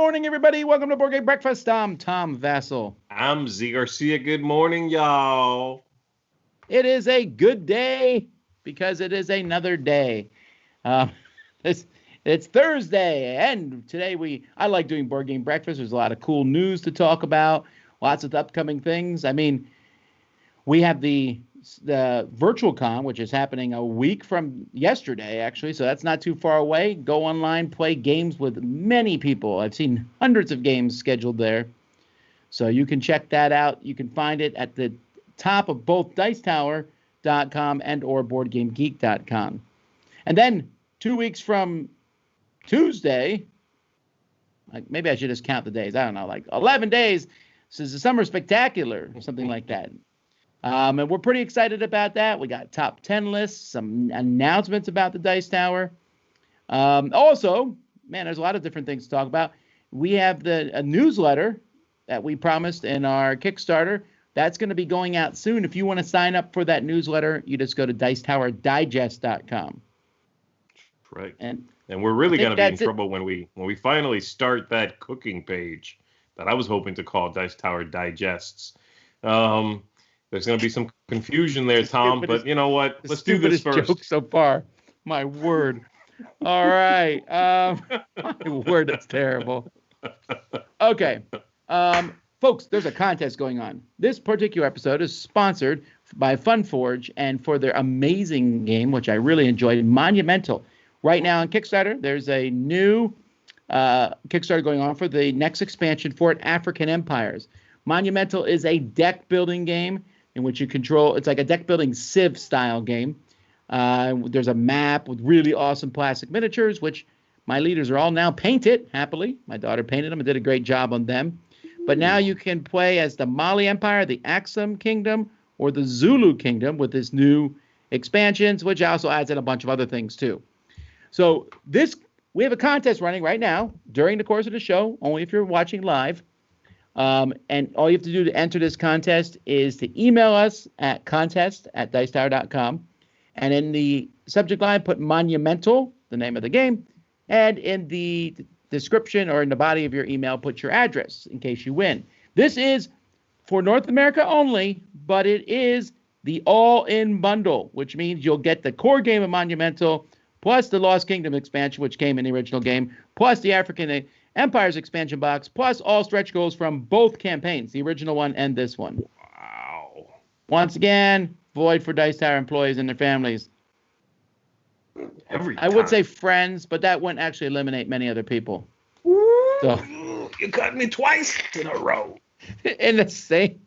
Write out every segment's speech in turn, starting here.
morning, everybody. Welcome to Board Game Breakfast. I'm Tom Vassell. I'm Z Garcia. Good morning, y'all. It is a good day because it is another day. It's Thursday, and today I like doing Board Game Breakfast. There's a lot of cool news to talk about, lots of upcoming things. I mean, we have the Virtual Con, which is happening a week from yesterday, actually, so that's not too far away. Go online, play games with many people. I've seen hundreds of games scheduled there, so you can check that out. You can find it at the top of both dicetower.com and or boardgamegeek.com. And then 2 weeks from Tuesday, like maybe I should just count the days. I don't know, like 11 days. This is the Summer Spectacular or something like that. And we're pretty excited about that. We got top 10 lists, some announcements about the Dice Tower. Also, man, there's a lot of different things to talk about. We have a newsletter that we promised in our Kickstarter. That's going to be going out soon. If you want to sign up for that newsletter, you just go to dicetowerdigest.com. Right. And we're really going to be in trouble when we finally start that cooking page that I was hoping to call Dice Tower Digests. There's going to be some confusion there, Tom, but you know what? Let's do this first. Joke so far. My word. All right. My word, that's terrible. Okay. Folks, there's a contest going on. This particular episode is sponsored by FunForge and for their amazing game, which I really enjoyed, Monumental. Right now on Kickstarter, there's a new Kickstarter going on for the next expansion for it, African Empires. Monumental is a deck-building game in which you control, it's like a deck-building Civ-style game. There's a map with really awesome plastic miniatures, which my leaders are all now painted, happily. My daughter painted them and did a great job on them. But now you can play as the Mali Empire, the Axum Kingdom, or the Zulu Kingdom with this new expansions, which also adds in a bunch of other things, too. So we have a contest running right now during the course of the show, only if you're watching live. And all you have to do to enter this contest is to email us at contest@dicetower.com. And in the subject line, put Monumental, the name of the game. And in the description or in the body of your email, put your address in case you win. This is for North America only, but it is the all-in bundle, which means you'll get the core game of Monumental, plus the Lost Kingdom expansion, which came in the original game, plus the African Empires expansion box, plus all stretch goals from both campaigns, the original one and this one. Wow. Once again, void for Dice Tower employees and their families. Every time. I would say friends, but that wouldn't actually eliminate many other people. So you cut me twice in a row. in the same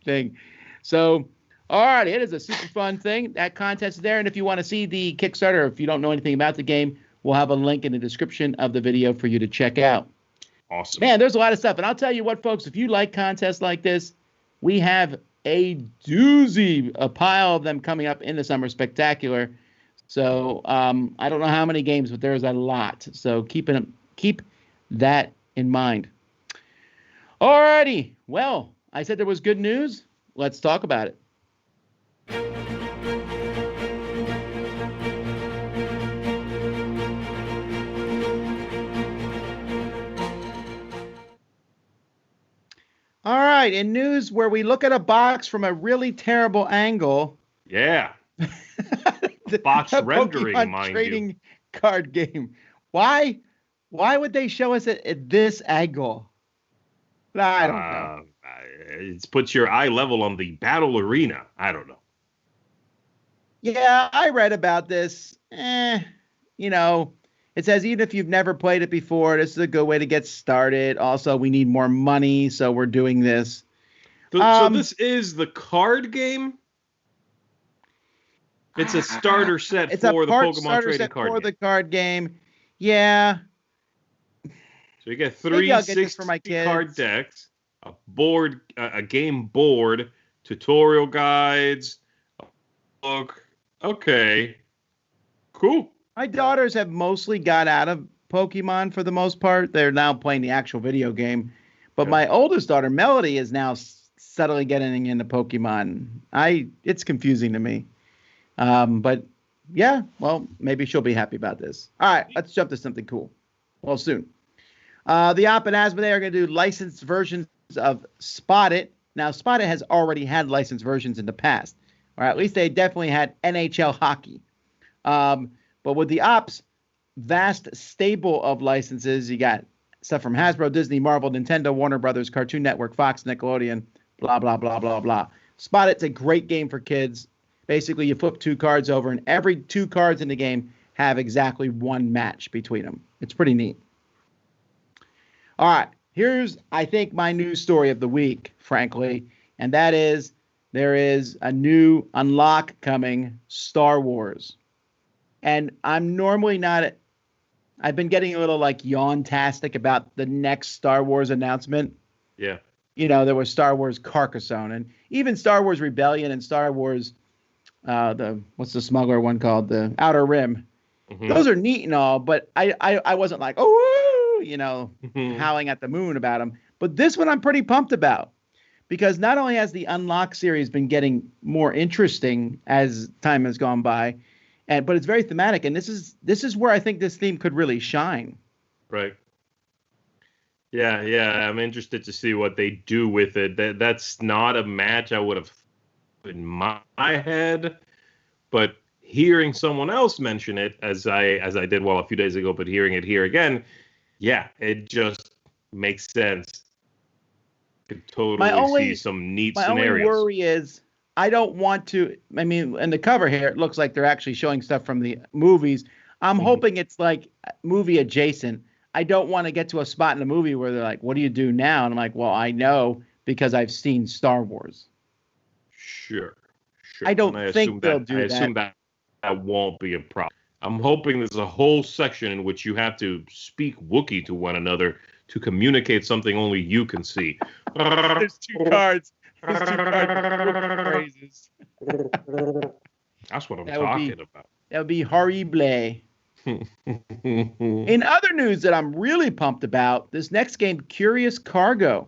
thing. So, all right, it is a super fun thing. That contest is there, and if you want to see the Kickstarter, if you don't know anything about the game, we'll have a link in the description of the video for you to check out. Awesome. Man, there's a lot of stuff. And I'll tell you what, folks, if you like contests like this, we have a doozy, a pile of them coming up in the Summer Spectacular. So I don't know how many games, but there's a lot. So keep that in mind. All righty. Well, I said there was good news. Let's talk about it. All right, in news where we look at a box from a really terrible angle. Yeah. Box rendering, Pokemon mind trading you. Card game. Why would they show us it at this angle? I don't know. It puts your eye level on the battle arena. I don't know. Yeah, I read about this. It says even if you've never played it before, this is a good way to get started. Also, we need more money, so we're doing this. So this is the card game? It's a starter set for the Pokemon trading card game. The card game. Yeah. So you get 360 card decks, a board, a game board, tutorial guides, a book. Okay. Cool. My daughters have mostly got out of Pokemon for the most part. They're now playing the actual video game. But my oldest daughter, Melody, is now subtly getting into Pokemon. It's confusing to me. But yeah, well, maybe she'll be happy about this. All right, let's jump to something cool. Well, soon. The Op and Asmodee are going to do licensed versions of Spot It. Now, Spot It has already had licensed versions in the past, or at least they definitely had NHL hockey. But with the Op's vast stable of licenses, you got stuff from Hasbro, Disney, Marvel, Nintendo, Warner Brothers, Cartoon Network, Fox, Nickelodeon, blah, blah, blah, blah, blah. Spot It's a great game for kids. Basically, you flip 2 cards over, and every 2 cards in the game have exactly 1 match between them. It's pretty neat. All right, here's, I think, my news story of the week, frankly, and that is there is a new unlock coming, Star Wars. And I'm normally not, I've been getting a little like yawn-tastic about the next Star Wars announcement. Yeah. You know, there was Star Wars Carcassonne, and even Star Wars Rebellion and Star Wars, what's the smuggler one called? The Outer Rim. Mm-hmm. Those are neat and all, but I wasn't like, howling at the moon about them. But this one I'm pretty pumped about, because not only has the Unlock series been getting more interesting as time has gone by, but it's very thematic, and this is where I think this theme could really shine. Right. Yeah. I'm interested to see what they do with it. That's not a match I would have in my head, but hearing someone else mention it as I did a few days ago, but hearing it here again, yeah, it just makes sense. I could totally see some neat scenarios. My only worry is I don't want to. I mean, in the cover here, it looks like they're actually showing stuff from the movies. I'm hoping it's like movie adjacent. I don't want to get to a spot in the movie where they're like, "What do you do now?" And I'm like, "Well, I know because I've seen Star Wars." Sure. I don't think they'll do that. I assume that won't be a problem. I'm hoping there's a whole section in which you have to speak Wookiee to one another to communicate something only you can see. There's 2 cards. There's 2 cards phrases. That's what I'm talking about. That would be horrible. In other news that I'm really pumped about, this next game, Curious Cargo.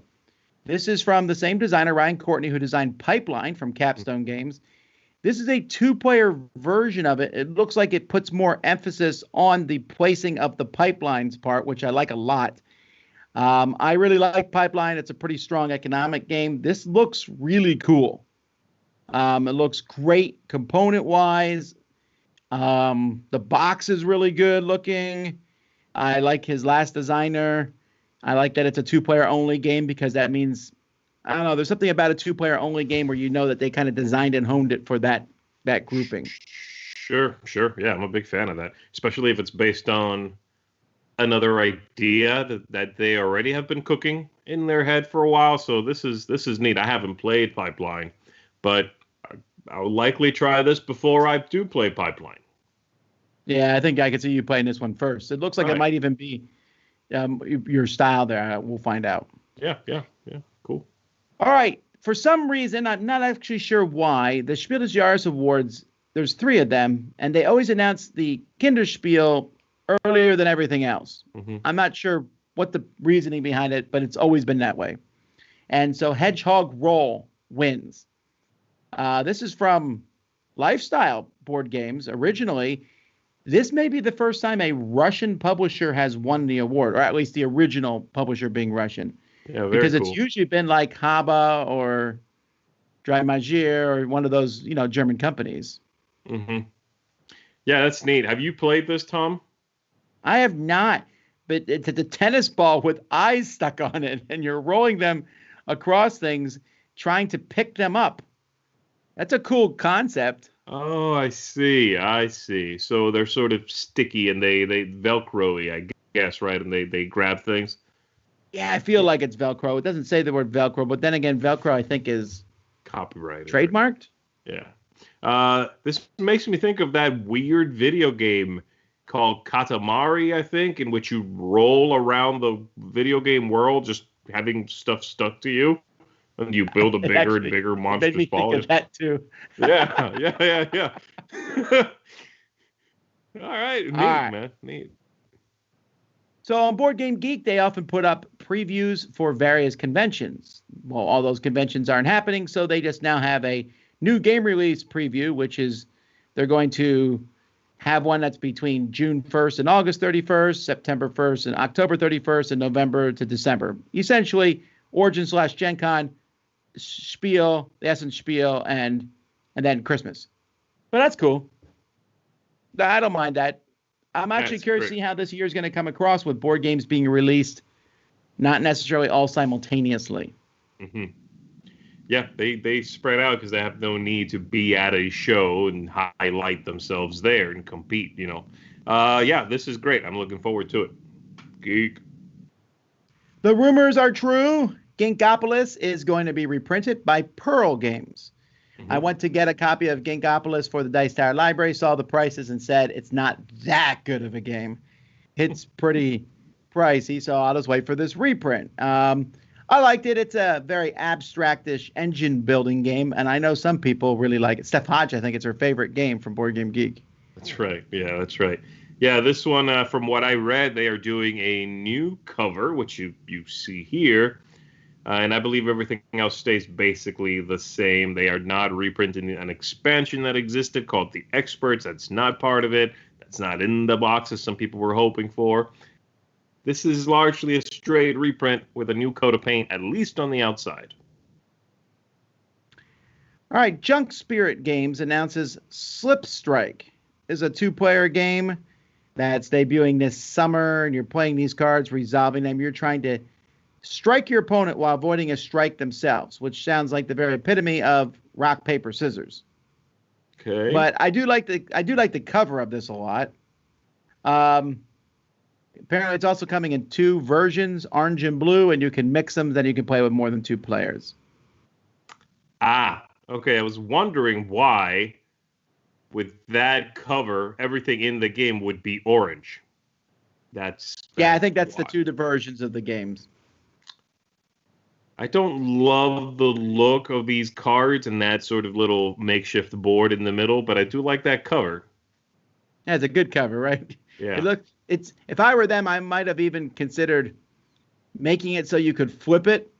This is from the same designer, Ryan Courtney, who designed Pipeline from Capstone Games. This is a 2-player version of it. It looks like it puts more emphasis on the placing of the pipelines part, which I like a lot. I really like Pipeline. It's a pretty strong economic game. This looks really cool. It looks great component-wise. The box is really good looking. I like his last designer. I like that it's a 2-player only game, because that means, I don't know, there's something about a 2-player only game where you know that they kind of designed and honed it for that grouping. Sure. Yeah, I'm a big fan of that, especially if it's based on another idea that they already have been cooking in their head for a while. So this is neat. I haven't played Pipeline, but I'll likely try this before I do play Pipeline. Yeah, I think I could see you playing this one first. It looks like It might even be your style there. We'll find out. Yeah, cool. All right. For some reason, I'm not actually sure why, the Spiel des Jahres Awards, there's 3 of them, and they always announce the Kinderspiel earlier than everything else. Mm-hmm. I'm not sure what the reasoning behind it, but it's always been that way. And so Hedgehog Roll wins. This is from Lifestyle Board Games originally. This may be the first time a Russian publisher has won the award, or at least the original publisher being Russian. Yeah, because it's usually been like Haba or Dreimagier or one of those, German companies. Mm-hmm. Yeah, that's neat. Have you played this, Tom? I have not, but it's a tennis ball with eyes stuck on it, and you're rolling them across things, trying to pick them up. That's a cool concept. Oh, I see. So they're sort of sticky and they Velcro-y, I guess, right? And they grab things. Yeah, I feel like it's Velcro. It doesn't say the word Velcro, but then again, Velcro, I think, is copyrighted. Trademarked? Yeah. This makes me think of that weird video game called Katamari, I think, in which you roll around the video game world, just having stuff stuck to you. And you build a bigger and bigger monstrous made me ball. Think of that too. Yeah. All right, neat, man, neat. So on Board Game Geek, they often put up previews for various conventions. Well, all those conventions aren't happening, so they just now have a new game release preview, which is they're going to have one that's between June 1st and August 31st, September 1st and October 31st, and November to December. Essentially, Origin/Gen Con, Spiel, the Essen Spiel, and then Christmas. But that's cool. I don't mind that. I'm actually curious to see how this year is going to come across with board games being released, not necessarily all simultaneously. Mm-hmm. Yeah, they spread out because they have no need to be at a show and highlight themselves there and compete, Yeah, this is great. I'm looking forward to it. Geek. The rumors are true. Ginkopolis is going to be reprinted by Pearl Games. Mm-hmm. I went to get a copy of Ginkopolis for the Dice Tower Library, saw the prices, and said it's not that good of a game. It's pretty pricey, so I'll just wait for this reprint. I liked it. It's a very abstractish engine building game, and I know some people really like it. Steph Hodge, I think it's her favorite game from Board Game Geek. That's right. Yeah, that's right. Yeah, this one, from what I read, they are doing a new cover, which you see here. And I believe everything else stays basically the same. They are not reprinting an expansion that existed called The Experts. That's not part of it. That's not in the boxes some people were hoping for. This is largely a straight reprint with a new coat of paint, at least on the outside. All right, Junk Spirit Games announces Slip Strike is a 2-player game that's debuting this summer, and you're playing these cards, resolving them. You're trying to strike your opponent while avoiding a strike themselves, which sounds like the very epitome of rock, paper, scissors. Okay. But I do like the cover of this a lot. Apparently, it's also coming in 2 versions, orange and blue, and you can mix them. Then you can play with more than 2 players. Okay. I was wondering why, with that cover, everything in the game would be orange. I think that's why. The 2 versions of the games. I don't love the look of these cards and that sort of little makeshift board in the middle, but I do like that cover. Yeah, it's a good cover, right? Yeah. If I were them, I might have even considered making it so you could flip it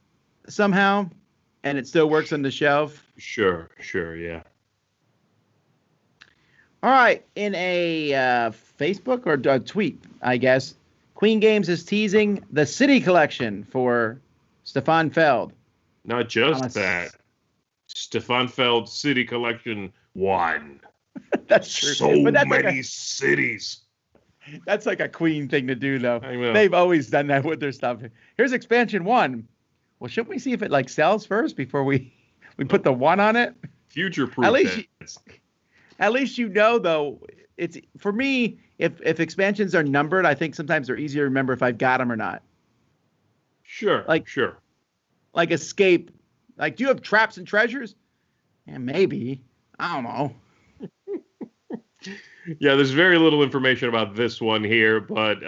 somehow, and it still works on the shelf. Sure, yeah. All right, in a Facebook or a tweet, I guess, Queen Games is teasing the City Collection for Stefan Feld. Not just that. Stefan Feld City Collection 1. That's true. So many cities. That's like a Queen thing to do, though. I know. They've always done that with their stuff. Here's expansion 1. Well, shouldn't we see if it sells first before we put the 1 on it? Future-proof. At least though, it's for me. If expansions are numbered, I think sometimes they're easier to remember if I've got them or not. Sure. Sure. Like Escape. Like, do you have Traps and Treasures? Yeah, maybe. I don't know. Yeah, there's very little information about this one here, but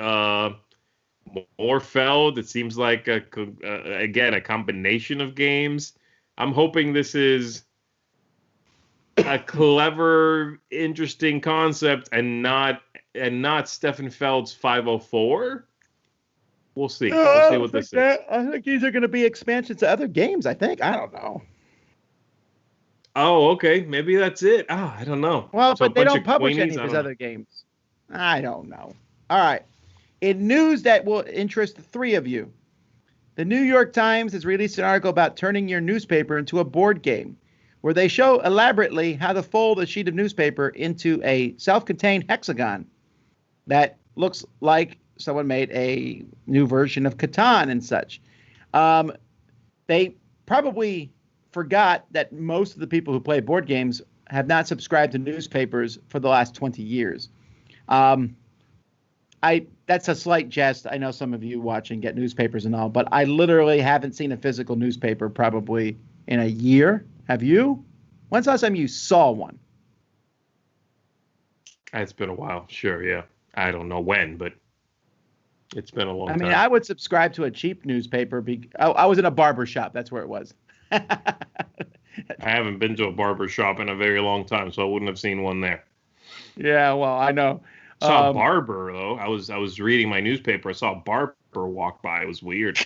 more Feld. It seems like again a combination of games. I'm hoping this is a clever, interesting concept, and not Stefan Feld's 504. We'll see. We'll see what this is. I think these are going to be expansions to other games. I don't know. Oh, okay. Maybe that's it. I don't know. Well, but they don't publish any of his other games. I don't know. All right. In news that will interest the 3 of you, the New York Times has released an article about turning your newspaper into a board game, where they show elaborately how to fold a sheet of newspaper into a self-contained hexagon that looks like someone made a new version of Catan and such. They probably forgot that most of the people who play board games have not subscribed to newspapers for the last 20 years. That's a slight jest. I know some of you watching get newspapers and all, but I literally haven't seen a physical newspaper probably in a year. Have you? When's the last time you saw one? It's been a while. Sure, yeah. I don't know when, but it's been a long time. I mean, I would subscribe to a cheap newspaper. I was in a barber shop. That's where it was. I haven't been to a barber shop in a very long time, so I wouldn't have seen one there. Yeah, well, I know. Saw a barber, though. I was reading my newspaper. I saw a barber walk by. It was weird.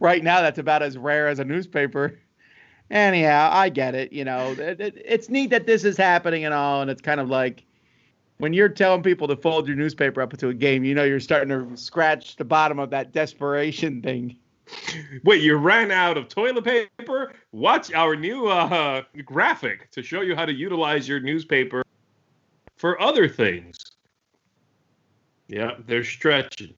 Right now, that's about as rare as a newspaper. Anyhow, I get it. It's neat that this is happening and all, and it's kind of like when you're telling people to fold your newspaper up into a game, you're starting to scratch the bottom of that desperation thing. Wait, you ran out of toilet paper? Watch our new graphic to show you how to utilize your newspaper for other things. Yeah, they're stretching.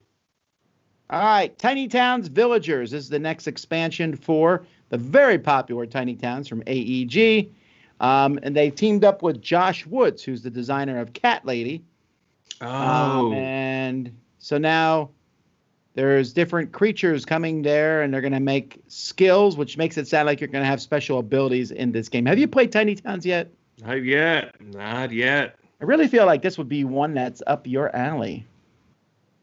All right, Tiny Towns Villagers is the next expansion for the very popular Tiny Towns from AEG. And they teamed up with Josh Woods, who's the designer of Cat Lady. Oh. And so now there's different creatures coming there, and they're going to make skills, which makes it sound like you're going to have special abilities in this game. Have you played Tiny Towns yet? Not yet. I really feel like this would be one that's up your alley.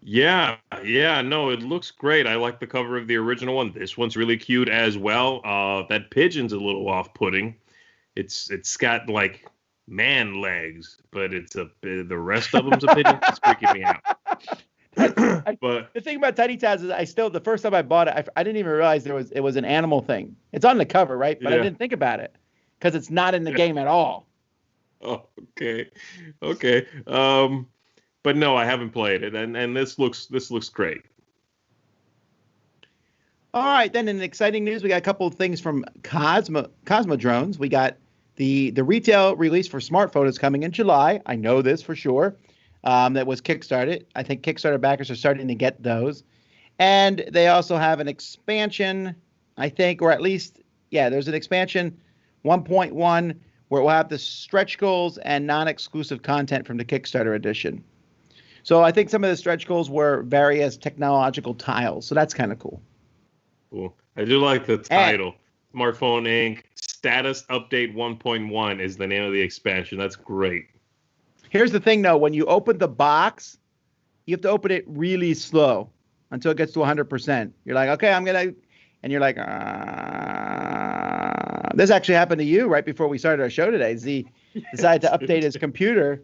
Yeah, no, it looks great. I like the cover of the original one. This one's really cute as well. That pigeon's a little off-putting. It's got like man legs, but the rest of them's a pigeon. It's freaking me out. But the thing about Tiny Towns is the first time I bought it, I didn't even realize it was an animal thing. It's on the cover, right? But I didn't think about it because it's not in the game at all. Oh, okay. But no, I haven't played it, and this looks great. All right, then in exciting news, we got a couple of things from Cosmodrones. We got the retail release for smartphone is coming in July. I know this for sure. That was Kickstarted. I think Kickstarter backers are starting to get those. And they also have an expansion, I think, or at least, there's an expansion 1.1 where it will have the stretch goals and non-exclusive content from the Kickstarter edition. So I think some of the stretch goals were various technological tiles. So that's kind of cool. Cool. I do like the title. Smartphone Inc. Status Update 1.1 is the name of the expansion. That's great. Here's the thing, though. When you open the box, you have to open it really slow until it gets to 100%. You're like, okay, I'm going to... And you're like, This actually happened to you right before we started our show today. Z decided to update his computer.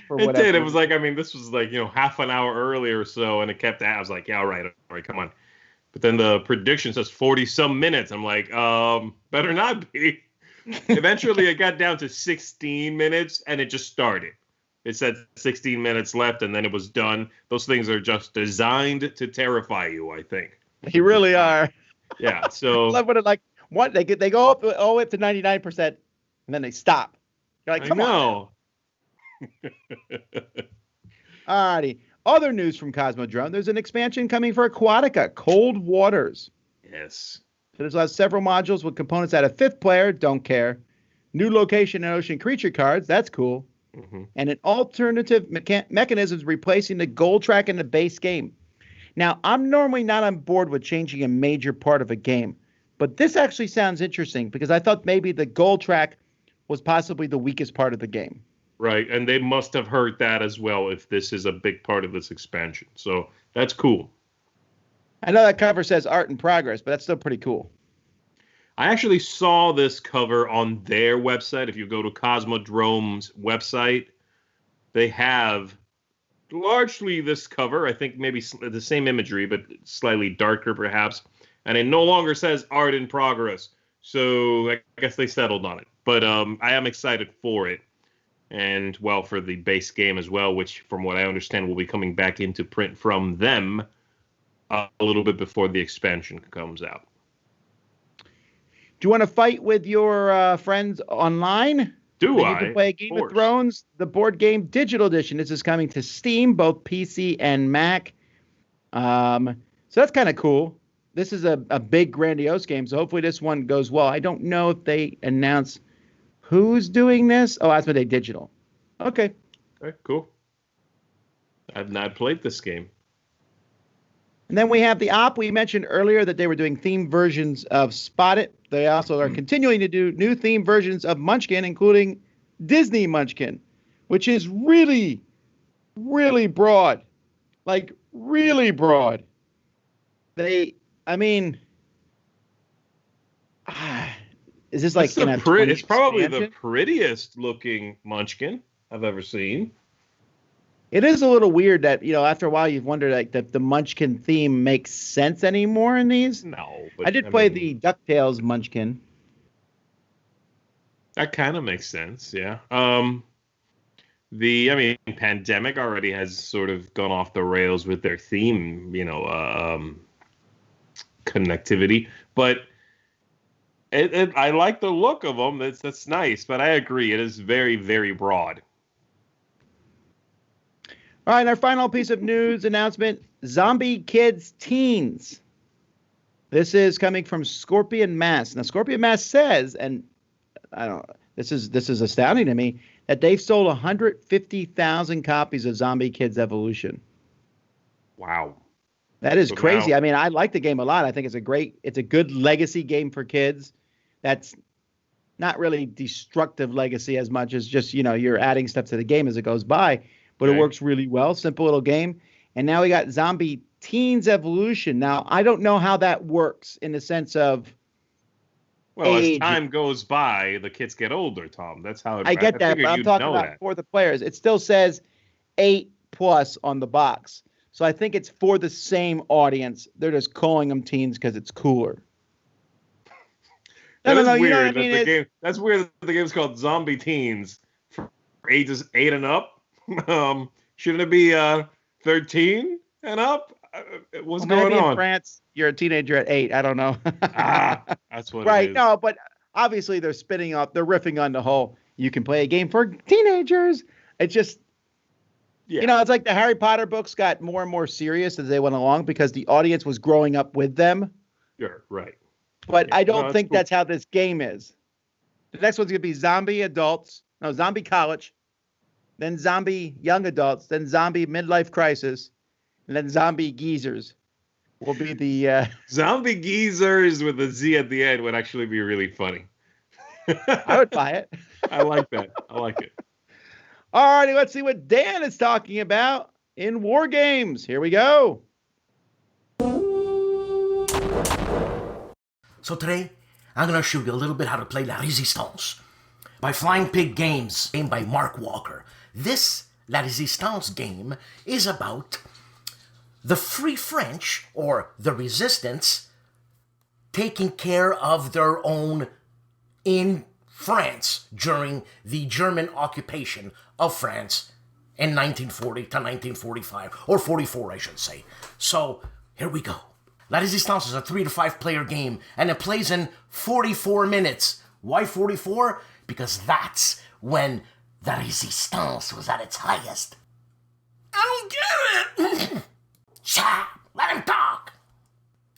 It did. It was like, this was like, half an hour earlier or so, and it kept, I was like, yeah, all right, come on. But then the prediction says 40-some minutes. I'm like, better not be. Eventually, it got down to 16 minutes, and it just started. It said 16 minutes left, and then it was done. Those things are just designed to terrify you, I think. They really are. Yeah, so... I love what they go up all the way up to 99%, and then they stop. You're like, come on. Alrighty. Other news from Cosmodrome. There's an expansion coming for Aquatica, Cold Waters. Yes. So there's several modules with components out of 5th player, don't care. New location and ocean creature cards, that's cool. Mm-hmm. And an alternative mechanisms replacing the goal track in the base game. Now, I'm normally not on board with changing a major part of a game, but this actually sounds interesting because I thought maybe the goal track was possibly the weakest part of the game. Right, and they must have heard that as well if this is a big part of this expansion. So that's cool. I know that cover says art in progress, but that's still pretty cool. I actually saw this cover on their website. If you go to Cosmodrome's website, they have largely this cover. I think maybe the same imagery, but slightly darker perhaps. And it no longer says art in progress. So I guess they settled on it. But I am excited for it. And, well, for the base game as well, which, from what I understand, will be coming back into print from them a little bit before the expansion comes out. Do you want to fight with your friends online? Do I? You can play Game of Thrones, the board game digital edition. This is coming to Steam, both PC and Mac. So that's kind of cool. This is a big, grandiose game, so hopefully this one goes well. I don't know if they announce who's doing this. Oh, Asmodee Digital. Okay. All right, cool. I've not played this game. And then we have the op. We mentioned earlier that they were doing themed versions of Spot It. They also are continuing to do new themed versions of Munchkin, including Disney Munchkin, which is really, really broad. Like, really broad. Is this like it's probably the prettiest looking Munchkin I've ever seen. It is a little weird that, after a while you've wondered like that the Munchkin theme makes sense anymore in these. No. But I did play the DuckTales Munchkin. That kind of makes sense, yeah. Pandemic already has sort of gone off the rails with their theme, connectivity. But I like the look of them. That's nice. But I agree, it is very, very broad. All right, our final piece of news announcement: Zombie Kids Teens. This is coming from Scorpion Mass. Now, Scorpion Mass says, and this is astounding to me, that they've sold 150,000 copies of Zombie Kids Evolution. Wow. That is crazy. I mean, I like the game a lot. I think it's a good legacy game for kids. That's not really destructive legacy as much as just, you're adding stuff to the game as it goes by, but It works really well. Simple little game. And now we got Zombie Teens Evolution. Now, I don't know how that works in the sense of age. As time goes by, the kids get older, Tom. That's how I get that, but I'm talking about for the players. It still says 8+ on the box. So I think it's for the same audience. They're just calling them teens because it's cooler. That's weird. You know what I mean? That's weird that the game's called Zombie Teens for ages 8 and up. Shouldn't it be 13 and up? What's going on? In France, you're a teenager at 8. I don't know. That's what it is. No, but obviously they're riffing on the whole, you can play a game for teenagers. It's just, it's like the Harry Potter books got more and more serious as they went along because the audience was growing up with them. Sure, right. But I don't think that's how this game is. The next one's going to be Zombie College, then Zombie Young Adults, then Zombie Midlife Crisis, and then Zombie Geezers will be the... Zombie Geezers with a Z at the end would actually be really funny. I would buy it. I like that. I like it. All righty, let's see what Dan is talking about in War Games. Here we go. So today, I'm going to show you a little bit how to play La Résistance by Flying Pig Games, game by Mark Walker. This La Résistance game is about the Free French, or the Resistance, taking care of their own in France during the German occupation of France in 1940 to 1945, or 44, I should say. So, here we go. La Résistance is a 3 to 5 player game, and it plays in 44 minutes. Why 44? Because that's when the Résistance was at its highest. I don't get it! Let him talk!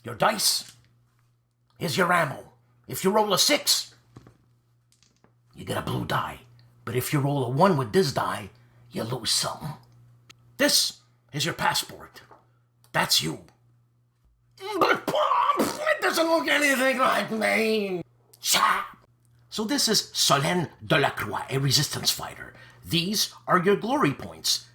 Your dice is your ammo. If you roll a 6, you get a blue die. But if you roll a 1 with this die, you lose something. This is your passport. That's you. But it doesn't look anything like me. So this is Solène Delacroix, a resistance fighter. These are your glory points.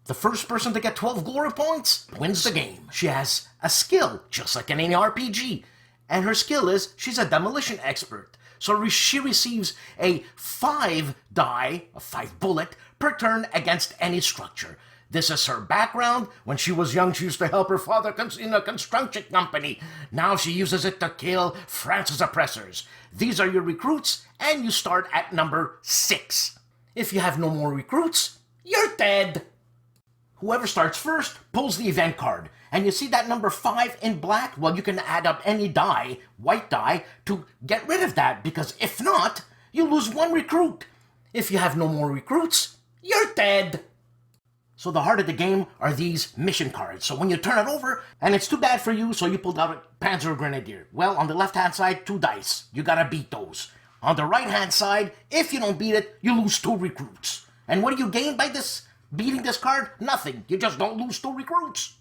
The first person to get 12 glory points wins the game. She has a skill, just like in any RPG. And her skill is she's a demolition expert. So she receives a 5 die, a 5 bullet, per turn against any structure. This is her background. When she was young, she used to help her father in a construction company. Now she uses it to kill France's oppressors. These are your recruits, and you start at number 6. If you have no more recruits, you're dead. Whoever starts first pulls the event card. And you see that number 5 in black? Well, you can add up any die, white die, to get rid of that, because if not, you lose 1 recruit. If you have no more recruits, you're dead. So the heart of the game are these mission cards. So when you turn it over, and it's too bad for you, so you pulled out a Panzer Grenadier. Well, on the left-hand side, 2 dice. You gotta beat those. On the right-hand side, if you don't beat it, you lose 2 recruits. And what do you gain by beating this card? Nothing. You just don't lose 2 recruits.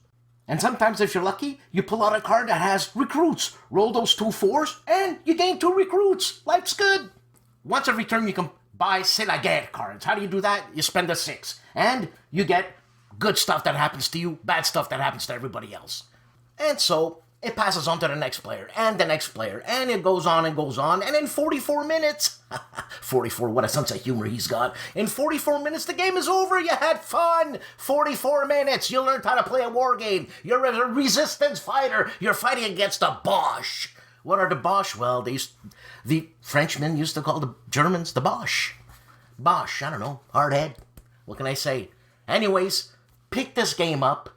And sometimes, if you're lucky, you pull out a card that has recruits. Roll those 2 4s, and you gain 2 recruits. Life's good. Once every turn, you can buy C'est la guerre cards. How do you do that? You spend a 6. And you get good stuff that happens to you, bad stuff that happens to everybody else. And so, it passes on to the next player, and the next player, and it goes on, and in 44 minutes, 44, what a sense of humor he's got. In 44 minutes, the game is over, you had fun! 44 minutes, you learned how to play a war game, you're a resistance fighter, you're fighting against a Bosch. What are the Bosch? Well, the Frenchmen used to call the Germans the Bosch. Bosch, I don't know, hard head. What can I say? Anyways, pick this game up.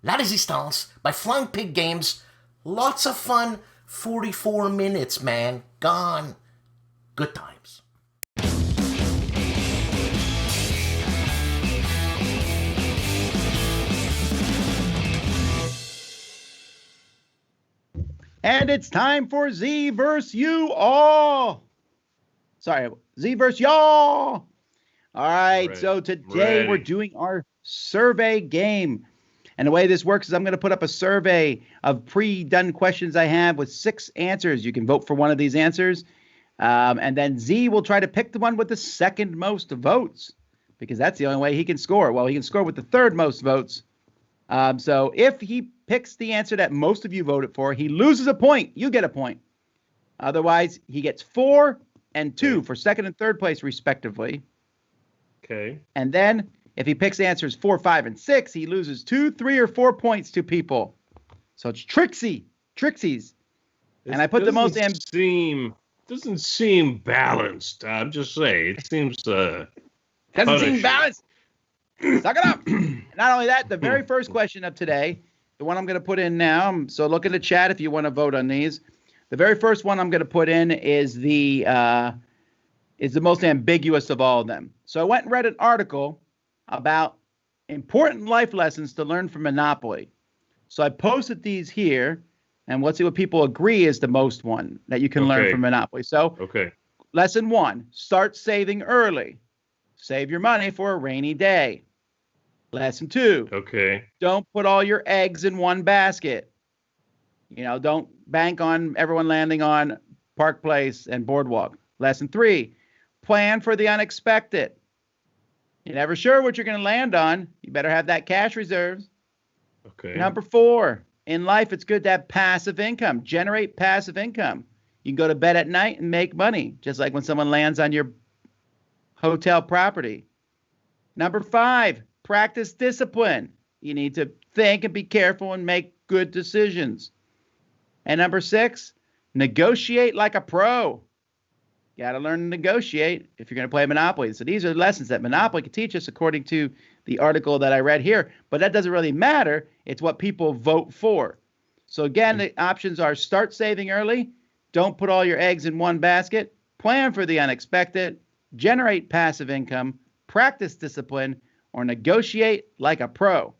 La Resistance by Flying Pig Games. Lots of fun. 44 minutes, man. Gone. Good times. And it's time for Z versus you all. Sorry, Z versus y'all. All right, so today we're doing our survey game. And the way this works is I'm going to put up a survey of pre-done questions I have with 6 answers. You can vote for one of these answers. And then Z will try to pick the one with the second most votes, because that's the only way he can score. Well, he can score with the third most votes. So if he picks the answer that most of you voted for, he loses a point. You get a point. Otherwise, he gets 4 and 2 for second and third place, respectively. Okay. And then if he picks answers 4, 5, and 6, he loses 2, 3, or 4 points to people. So it's Trixies. And I put the most... Doesn't seem balanced. I'm just saying. It seems... doesn't seem balanced. Suck it up. Not only that, the very first question of today, the one I'm going to put in now, so look in the chat if you want to vote on these. The very first one I'm going to put in is the most ambiguous of all of them. So I went and read an article about important life lessons to learn from Monopoly. So I posted these here, and let's see what people agree is the most one that you can learn from Monopoly. So lesson 1, start saving early. Save your money for a rainy day. Lesson 2. Don't put all your eggs in one basket. You know, don't bank on everyone landing on Park Place and Boardwalk. Lesson 3. Plan for the unexpected. You're never sure what you're going to land on. You better have that cash reserves. Number 4. In life, it's good to have passive income. Generate passive income. You can go to bed at night and make money, just like when someone lands on your hotel property. Number 5, practice discipline. You need to think and be careful and make good decisions. And number 6, negotiate like a pro. You got to learn to negotiate if you're going to play Monopoly. So these are lessons that Monopoly can teach us according to the article that I read here. But that doesn't really matter. It's what people vote for. So again, the options are start saving early, don't put all your eggs in one basket, plan for the unexpected, generate passive income, practice discipline, or negotiate like a pro.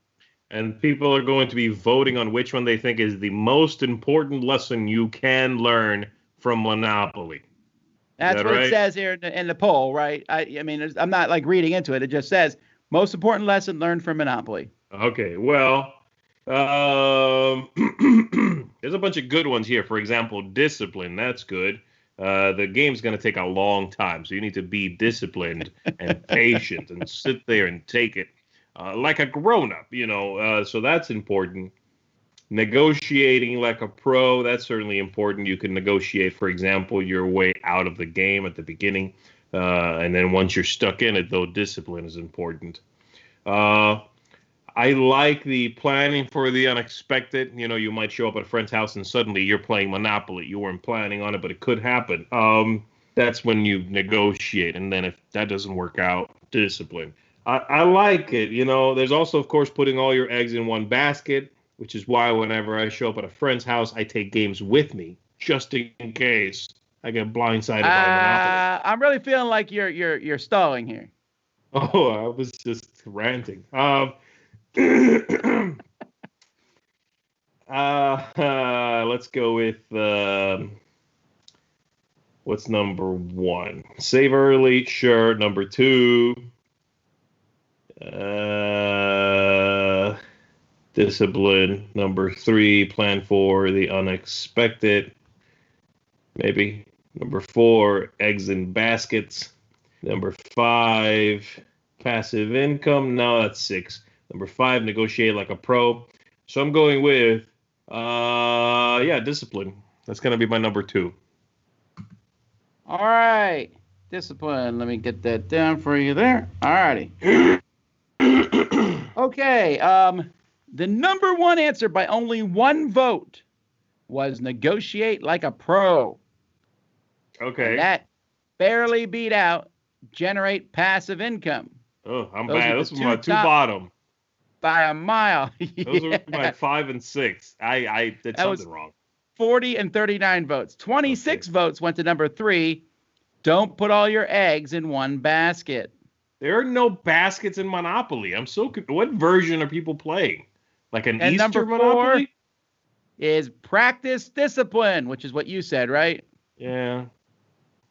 And people are going to be voting on which one they think is the most important lesson you can learn from Monopoly. That's what it says here in the poll, right? I mean, I'm not like reading into it. It just says most important lesson learned from Monopoly. Okay, well, there's a bunch of good ones here. For example, discipline. That's good. The game's going to take a long time, so you need to be disciplined and patient and sit there and take it like a grown-up, you know. So that's important. Negotiating like a pro, that's certainly important. You can negotiate, for example, your way out of the game at the beginning. And then once you're stuck in it, though, discipline is important. I like the planning for the unexpected. You know, you might show up at a friend's house and suddenly you're playing Monopoly. You weren't planning on it, but it could happen. That's when you negotiate. And then if that doesn't work out, discipline. I like it. You know, there's also, of course, putting all your eggs in one basket, which is why whenever I show up at a friend's house, I take games with me just in case I get blindsided by Monopoly. I'm really feeling like you're stalling here. Oh, I was just ranting. Let's go with what's number 1? Save early, sure. Number 2, discipline. Number 3, plan for the unexpected. Maybe. Number 4, eggs in baskets. Number 5, passive income. No, that's 6. Number 5, negotiate like a pro. So I'm going with, discipline. That's going to be my number 2. All right. Discipline. Let me get that down for you there. All righty. Okay. The number 1 answer by only 1 vote was negotiate like a pro. Okay. And that barely beat out generate passive income. Oh, I'm bad. Those were my two bottom. By a mile. Those were my 5 and 6. I did something wrong. 40 and 39 votes. 26 votes went to number 3. Don't put all your eggs in one basket. There are no baskets in Monopoly. I'm so what version are people playing? Like an Easter number Monopoly? 4 is practice discipline, which is what you said, right? Yeah.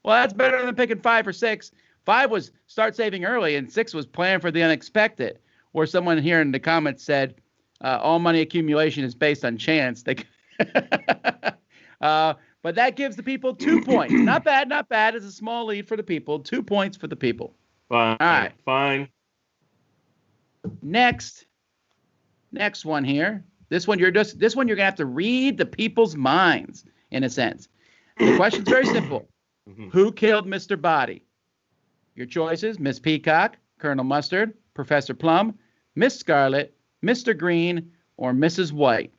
Well, that's better than picking 5 or 6. 5 was start saving early, and 6 was plan for the unexpected. Or someone here in the comments said, all money accumulation is based on chance. But that gives the people 2 points. Not bad, not bad. It's a small lead for the people. 2 points for the people. Fine. All right. Fine. Next one here. This one you're gonna have to read the people's minds, in a sense. The question's very simple. Who killed Mr. Body? Your choices: Miss Peacock, Colonel Mustard, Professor Plum, Miss Scarlet, Mr. Green, or Mrs. White.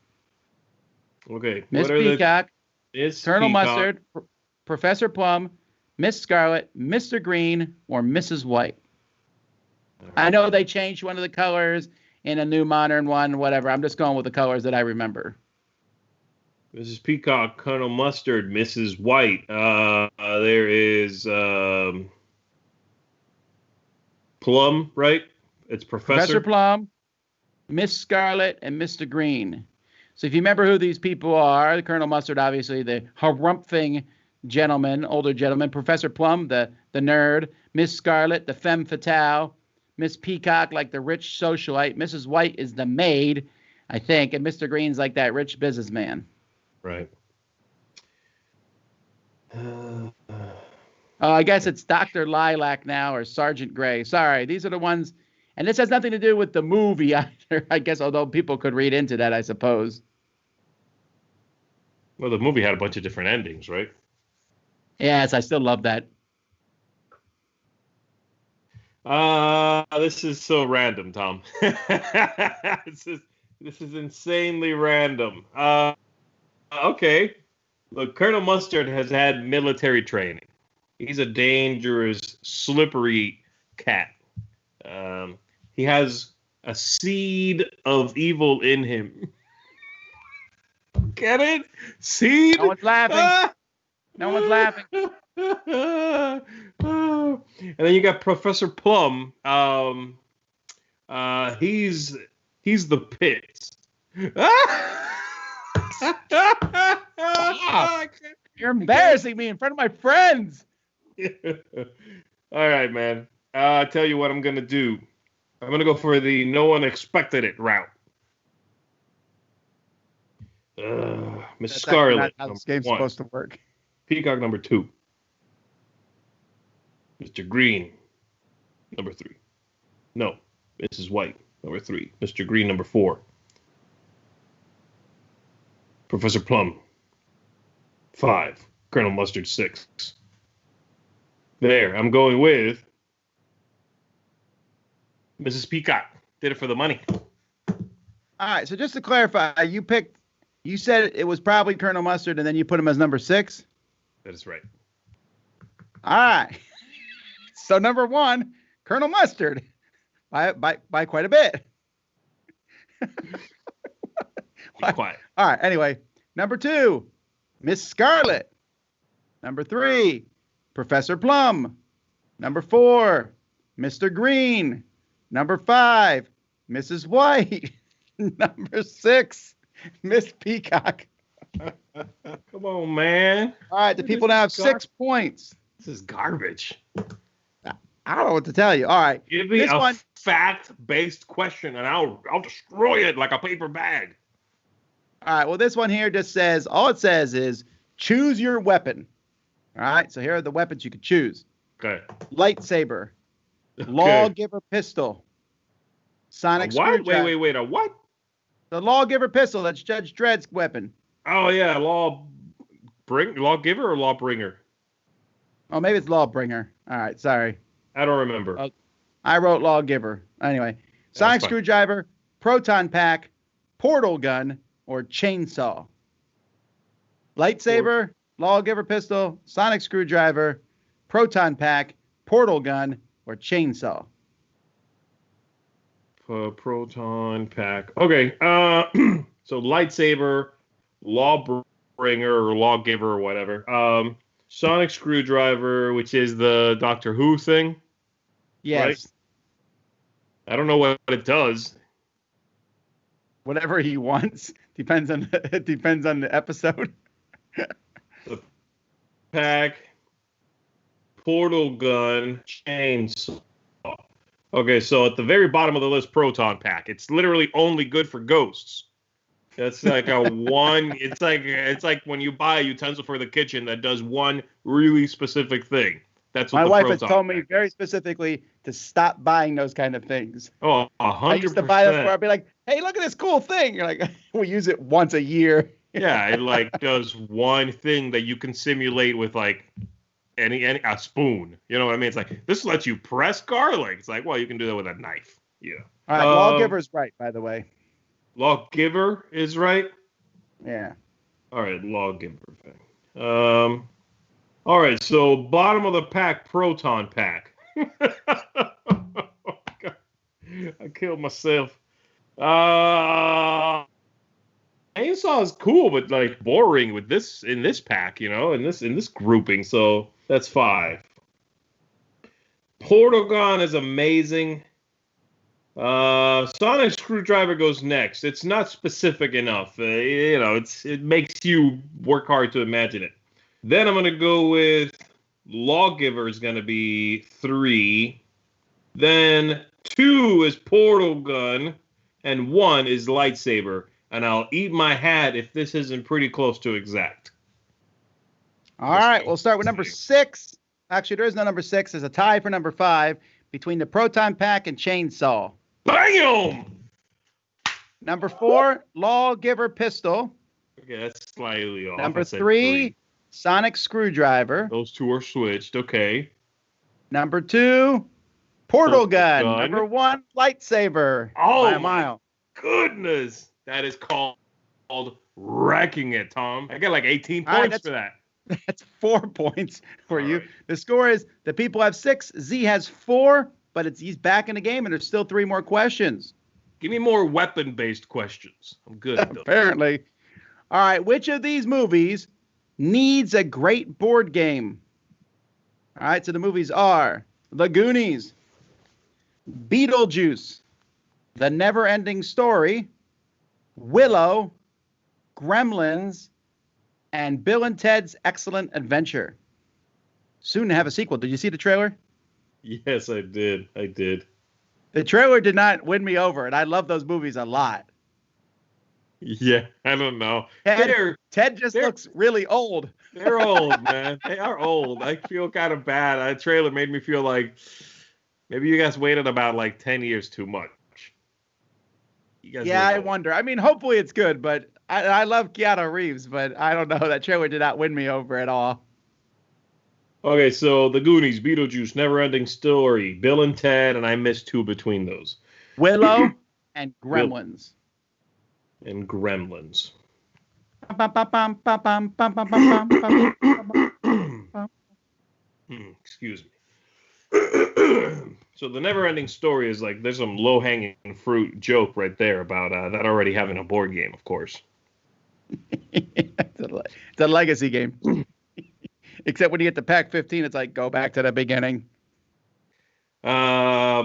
Okay. Miss Peacock, Colonel Mustard, Professor Plum, Miss Scarlet, Mr. Green, or Mrs. White. I know they changed one of the colors in a new modern one, whatever. I'm just going with the colors that I remember. Mrs. Peacock, Colonel Mustard, Mrs. White. There is Plum, right? It's Professor Plum, Miss Scarlet, and Mr. Green. So if you remember who these people are, the Colonel Mustard, obviously the harumphing gentleman, older gentleman. Professor Plum, the nerd. Miss Scarlet, the femme fatale. Miss Peacock, like the rich socialite. Mrs. White is the maid, I think. And Mr. Green's like that rich businessman. Right. I guess it's Dr. Lilac now or Sergeant Gray. Sorry, these are the ones. And this has nothing to do with the movie either, I guess, although people could read into that, I suppose. Well, the movie had a bunch of different endings, right? Yes, I still love that. This is so random, Tom. This is insanely random. Okay. Look, Colonel Mustard has had military training. He's a dangerous, slippery cat. He has a seed of evil in him. Get it? Seed? No one's laughing. No one's laughing. And then you got Professor Plum. He's the pit. You're embarrassing me in front of my friends. All right, man. I'll tell you what I'm going to do. I'm going to go for the no one expected it route. Miss Scarlet. Not how this game's supposed to work. Peacock, number 2. Mr. Green, number 3. No, Mrs. White, number 3. Mr. Green, number 4. Professor Plum, 5. Colonel Mustard, 6. There, I'm going with Mrs. Peacock. Did it for the money. All right, so just to clarify, you said it was probably Colonel Mustard, and then you put him as number 6? That is right. All right. So number 1, Colonel Mustard, by quite a bit. Be quiet. All right. Anyway, number 2, Miss Scarlet. Number 3, Professor Plum. Number 4, Mr. Green. Number 5, Mrs. White. Number 6, Miss Peacock. Come on, man. All right, the people now have 6 points. This is garbage. I don't know what to tell you. All right. Give me a fact-based question, and I'll destroy it like a paper bag. All right. Well, this one here just says, all it says is choose your weapon. All right. So here are the weapons you could choose. Okay. Lightsaber. Okay. Lawgiver pistol. Sonic screwdriver. Wait. A what? The Lawgiver pistol. That's Judge Dredd's weapon. Oh, yeah. Lawgiver or Lawbringer? Oh, maybe it's Lawbringer. All right. Sorry. I don't remember. I wrote Lawgiver. Anyway. Sonic screwdriver, proton pack, portal gun, or chainsaw. Lightsaber, lawgiver pistol, sonic screwdriver, proton pack, portal gun, or chainsaw? Proton pack. Okay. So lightsaber, lawbringer or lawgiver or whatever. Sonic screwdriver, which is the Doctor Who thing. Yes. Right? I don't know what it does. Whatever he wants. Depends on the episode. The pack, portal gun, chainsaw. Okay, so at the very bottom of the list, proton pack. It's literally only good for ghosts. That's like a one. It's like when you buy a utensil for the kitchen that does one really specific thing. That's what my the wife has proton told me pack very is. specifically to stop buying those kind of things. Oh, 100%. I used to buy them before. I'd be like, "Hey, look at this cool thing." You're like, "We use it once a year." Yeah, it like does one thing that you can simulate with like any a spoon. You know what I mean? It's like this lets you press garlic. It's like, well, you can do that with a knife. Yeah. All right, lawgiver's right, by the way. Lawgiver is right. Yeah. All right, lawgiver thing. All right, so bottom of the pack, proton pack. Oh God. I killed myself. Chainsaw is cool, but like boring with this in this pack, you know, in this grouping. So that's 5. Portal gun is amazing. Sonic screwdriver goes next. It's not specific enough. You know, it makes you work hard to imagine it. Then I'm gonna go with lawgiver is gonna be 3. Then 2 is portal gun, and 1 is lightsaber. And I'll eat my hat if this isn't pretty close to exact. All right, we'll start with number 6. Actually, there is no number 6. There's a tie for number 5 between the proton pack and chainsaw. Bam! Number 4, lawgiver pistol. Okay, that's slightly off. Number 3, sonic screwdriver. Those two are switched. Okay. Number 2, portal gun. Number 1, lightsaber. Oh, by a mile. Goodness. That is called wrecking it, Tom. I got like 18 points for that. That's 4 points for you. Right. The score is the people have 6. Z has 4, but he's back in the game, and there's still 3 more questions. Give me more weapon-based questions. I'm good at those. Apparently. All right. Which of these movies needs a great board game? All right. So the movies are The Goonies, Beetlejuice, The Never-Ending Story, Willow, Gremlins, and Bill and Ted's Excellent Adventure. Soon to have a sequel. Did you see the trailer? Yes, I did. The trailer did not win me over, and I love those movies a lot. Yeah, I don't know. Ted just looks really old. They're old, man. They are old. I feel kind of bad. That trailer made me feel like maybe you guys waited about like 10 years too much. Yeah, I wonder. I mean, hopefully it's good, but I love Keanu Reeves, but I don't know. That trailer did not win me over at all. Okay, so The Goonies, Beetlejuice, Never-Ending Story, Bill and Ted, and I missed 2 between those. Willow and Gremlins. And Gremlins. Excuse me. So the Never-Ending Story is like, there's some low-hanging fruit joke right there about that already having a board game, of course. It's a legacy game. Except when you get to pack 15, it's like, go back to the beginning. I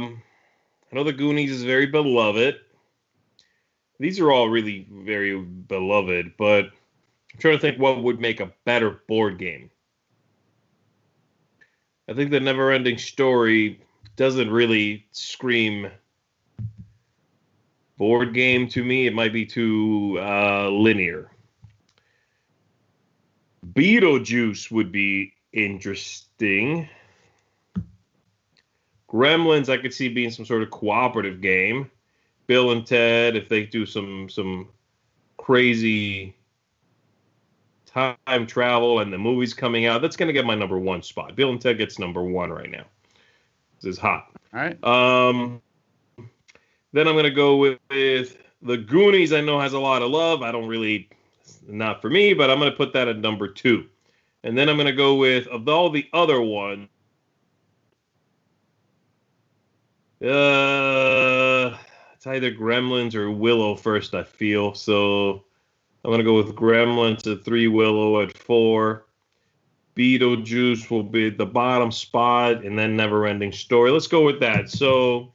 know The Goonies is very beloved. These are all really very beloved, but I'm trying to think what would make a better board game. I think the Never-Ending Story doesn't really scream board game to me. It might be too linear. Beetlejuice would be interesting. Gremlins, I could see being some sort of cooperative game. Bill and Ted, if they do some crazy time travel and the movie's coming out, that's going to get my number 1 spot. Bill and Ted gets number 1 right now. This is hot. All right. Then I'm going to go with The Goonies. I know has a lot of love. I don't really not for me, but I'm going to put that at number 2. And then I'm going to go with, of all the other ones, it's either Gremlins or Willow first, I feel. So I'm going to go with Gremlins at 3, Willow at 4. Beetlejuice will be the bottom spot, and then Neverending Story. Let's go with that. So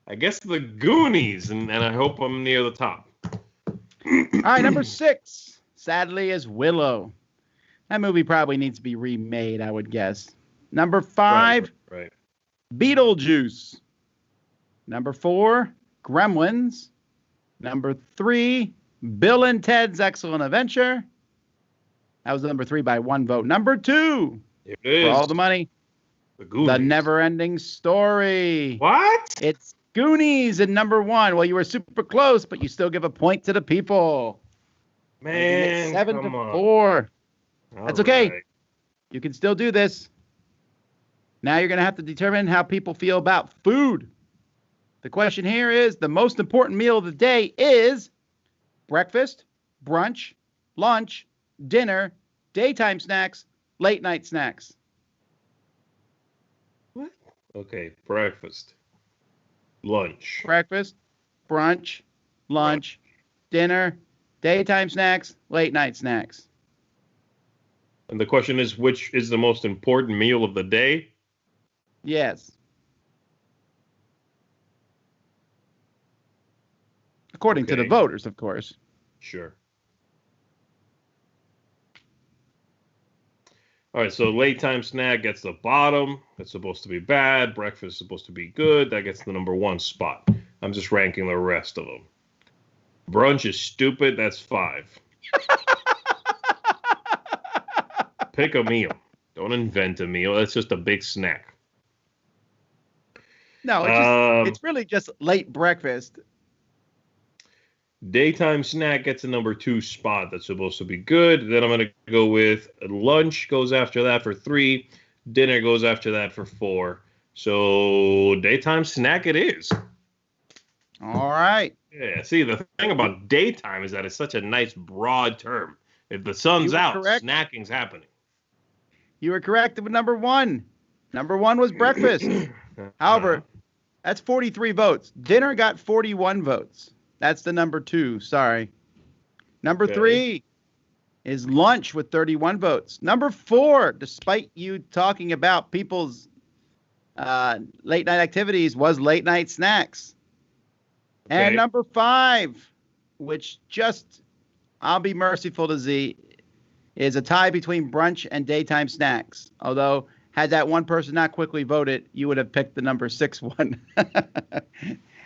I guess the Goonies, and I hope I'm near the top. All right, number 6, sadly, is Willow. That movie probably needs to be remade, I would guess. Number 5, right. Beetlejuice. Number 4, Gremlins. Number 3, Bill and Ted's Excellent Adventure. That was number 3 by 1 vote. Number 2, it is. For all the money, the Goonies. The Never-Ending Story. What? It's Goonies in number 1. Well, you were super close, but you still give a point to the people. Man, 7-4. That's okay. Right. You can still do this. Now you're going to have to determine how people feel about food. The question here is, the most important meal of the day is breakfast, brunch, lunch, dinner, daytime snacks, late night snacks. What? Okay, breakfast, lunch. Breakfast, brunch, lunch, dinner, daytime snacks, late night snacks. And the question is, which is the most important meal of the day? Yes. According to the voters, of course. Sure. All right, so late time snack gets the bottom. That's supposed to be bad. Breakfast is supposed to be good. That gets the number 1 spot. I'm just ranking the rest of them. Brunch is stupid. That's 5. Pick a meal. Don't invent a meal. That's just a big snack. No, it's really just late breakfast. Daytime snack gets a number 2 spot. That's supposed to be good. Then I'm going to go with lunch goes after that for 3. Dinner goes after that for 4. So daytime snack it is. All right. Yeah. See, the thing about daytime is that it's such a nice broad term. If the sun's out, snacking's happening. You were correct with number 1. Number 1 was breakfast. However, that's 43 votes. Dinner got 41 votes. That's the number 2. Sorry. Number 3 is lunch with 31 votes. Number 4, despite you talking about people's late night activities, was late night snacks. Okay. And number 5, which just, I'll be merciful to Z, is a tie between brunch and daytime snacks. Although, had that one person not quickly voted, you would have picked the number 6 one.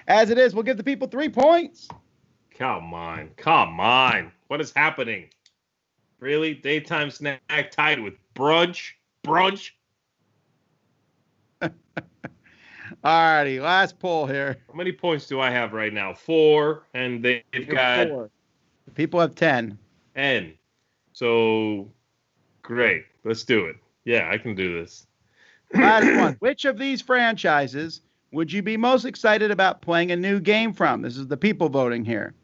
As it is, we'll give the people 3 points. Come on. What is happening? Really? Daytime snack tied with brunch? Alrighty, last poll here. How many points do I have right now? 4, and they've got 4. The people have 10. 10. So, great. Let's do it. Yeah, I can do this. Last one. Which of these franchises would you be most excited about playing a new game from? This is the people voting here.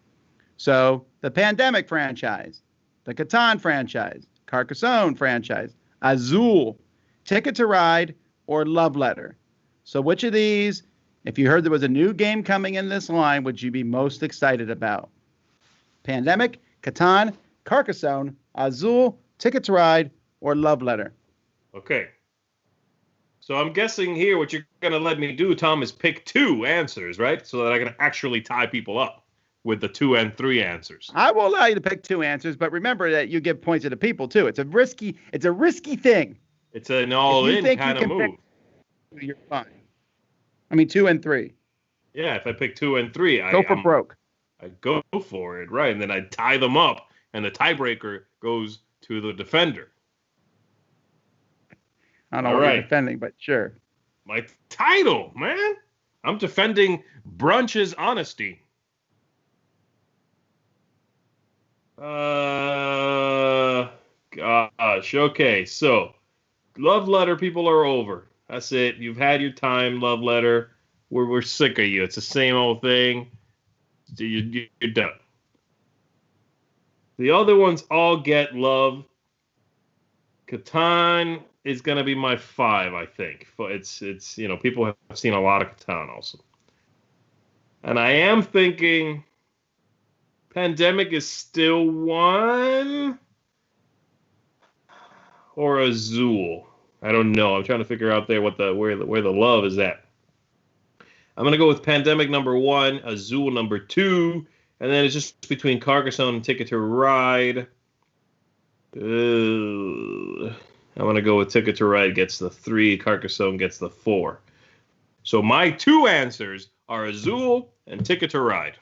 So, the Pandemic franchise, the Catan franchise, Carcassonne franchise, Azul, Ticket to Ride, or Love Letter. So, which of these, if you heard there was a new game coming in this line, would you be most excited about? Pandemic, Catan, Carcassonne, Azul, Ticket to Ride, or Love Letter? Okay. So I'm guessing here what you're going to let me do, Tom, is pick 2 answers, right? So that I can actually tie people up with the 2 and 3 answers. I will allow you to pick 2 answers, but remember that you give points to the people too. It's a risky thing. It's an all-in kind of move. You're fine. I mean, 2 and 3. Yeah, if I pick 2 and 3, go for broke. I go for it, right? And then I tie them up, and the tiebreaker goes to the defender. I don't know what you're defending, but sure. My title, man. I'm defending Brunch's honesty. Gosh. Okay, so Love Letter people are over. That's it. You've had your time, Love Letter. We're sick of you. It's the same old thing. You're done. The other ones all get love. Catan is going to be my 5, I think. It's people have seen a lot of Catan also. And I am thinking Pandemic is still 1 or Azul. I don't know. I'm trying to figure out there where the love is at. I'm going to go with Pandemic number 1, Azul number 2, and then it's just between Carcassonne and Ticket to Ride. I'm going to go with Ticket to Ride gets the 3, Carcassonne gets the 4. So my 2 answers are Azul and Ticket to Ride.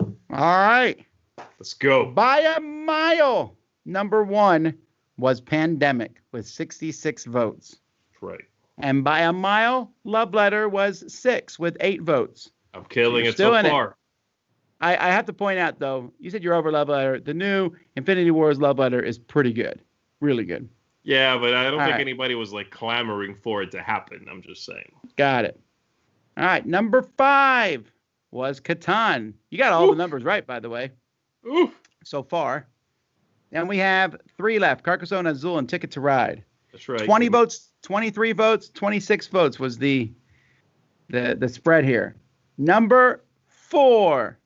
All right. Let's go. By a mile, number 1 was Pandemic with 66 votes. That's right. And by a mile, Love Letter was 6 with 8 votes. I'm killing it so far. I have to point out, though, you said you're over Love Letter. The new Infinity Wars Love Letter is pretty good. Really good. Yeah, but I don't think anybody was like clamoring for it to happen. I'm just saying. Got it. All right. Number 5 was Catan. You got all the numbers right, by the way. So far. And we have 3 left. Carcassonne, Azul, and Ticket to Ride. That's right. 20 votes, 23 votes, 26 votes was the spread here. Number 4,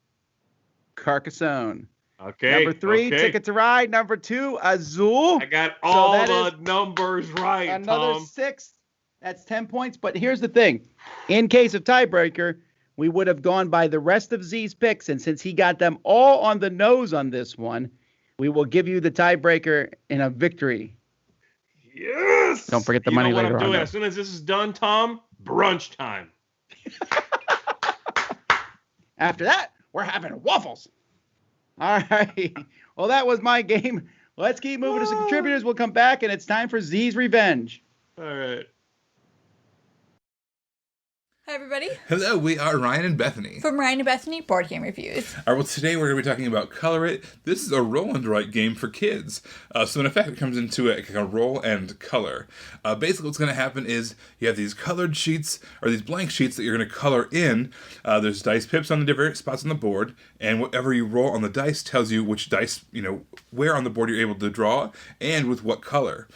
Carcassonne. Okay. Number 3, Ticket to Ride. Number 2, Azul. I got all the numbers right, another Tom. 6. That's 10 points. But here's the thing. In case of tiebreaker, we would have gone by the rest of Z's picks. And since he got them all on the nose on this one, we will give you the tiebreaker in a victory. Yes. Don't forget the money later on. As soon as this is done, Tom, brunch time. After that, we're having waffles. All right. Well, that was my game. Let's keep moving to some contributors. We'll come back, and it's time for Z's Revenge. All right. Hi, everybody. Hello, we are Ryan and Bethany. From Ryan and Bethany Board Game Reviews. All right, well, today we're going to be talking about Color It. This is a roll and write game for kids. So in effect, it comes into a roll and color. Basically, what's going to happen is you have these colored sheets, or these blank sheets that you're going to color in. There's dice pips on the different spots on the board, and whatever you roll on the dice tells you which dice, where on the board you're able to draw, and with what color.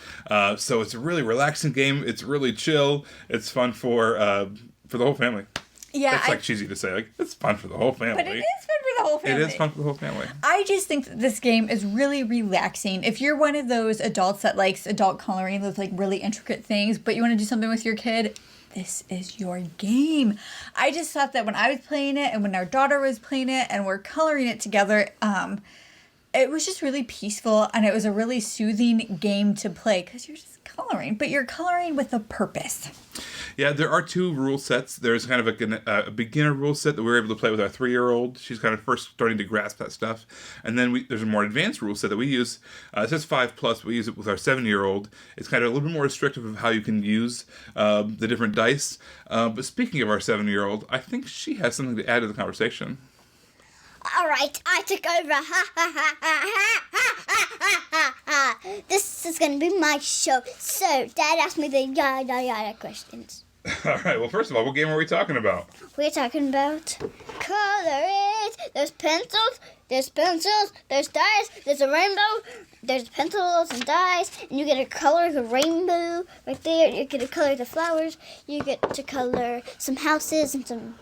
So it's a really relaxing game. It's really chill. It's fun for the whole family. Yeah. It's like cheesy to say. Like, it's fun for the whole family. But it is fun for the whole family. It is fun for the whole family. I just think that this game is really relaxing. If you're one of those adults that likes adult coloring, those like really intricate things, but you want to do something with your kid, this is your game. I just thought that when I was playing it and when our daughter was playing it and we're coloring it together, it was just really peaceful and it was a really soothing game to play because you're just coloring, but you're coloring with a purpose. Yeah, there are 2 rule sets. There's kind of a beginner rule set that we were able to play with our 3-year-old. She's kind of first starting to grasp that stuff. And then there's a more advanced rule set that we use. It says 5+, but we use it with our 7-year-old. It's kind of a little bit more restrictive of how you can use the different dice. But speaking of our 7-year-old, I think she has something to add to the conversation. All right, I took over. Ha, ha, ha, ha, ha, ha, ha, ha. This is going to be my show. So, Dad asked me the yada questions. All right, well, first of all, what game are we talking about? We're talking about Color It. There's pencils, there's dice, there's a rainbow, there's pencils and dice, and you get to color the rainbow right there. You get to color the flowers. You get to color some houses and some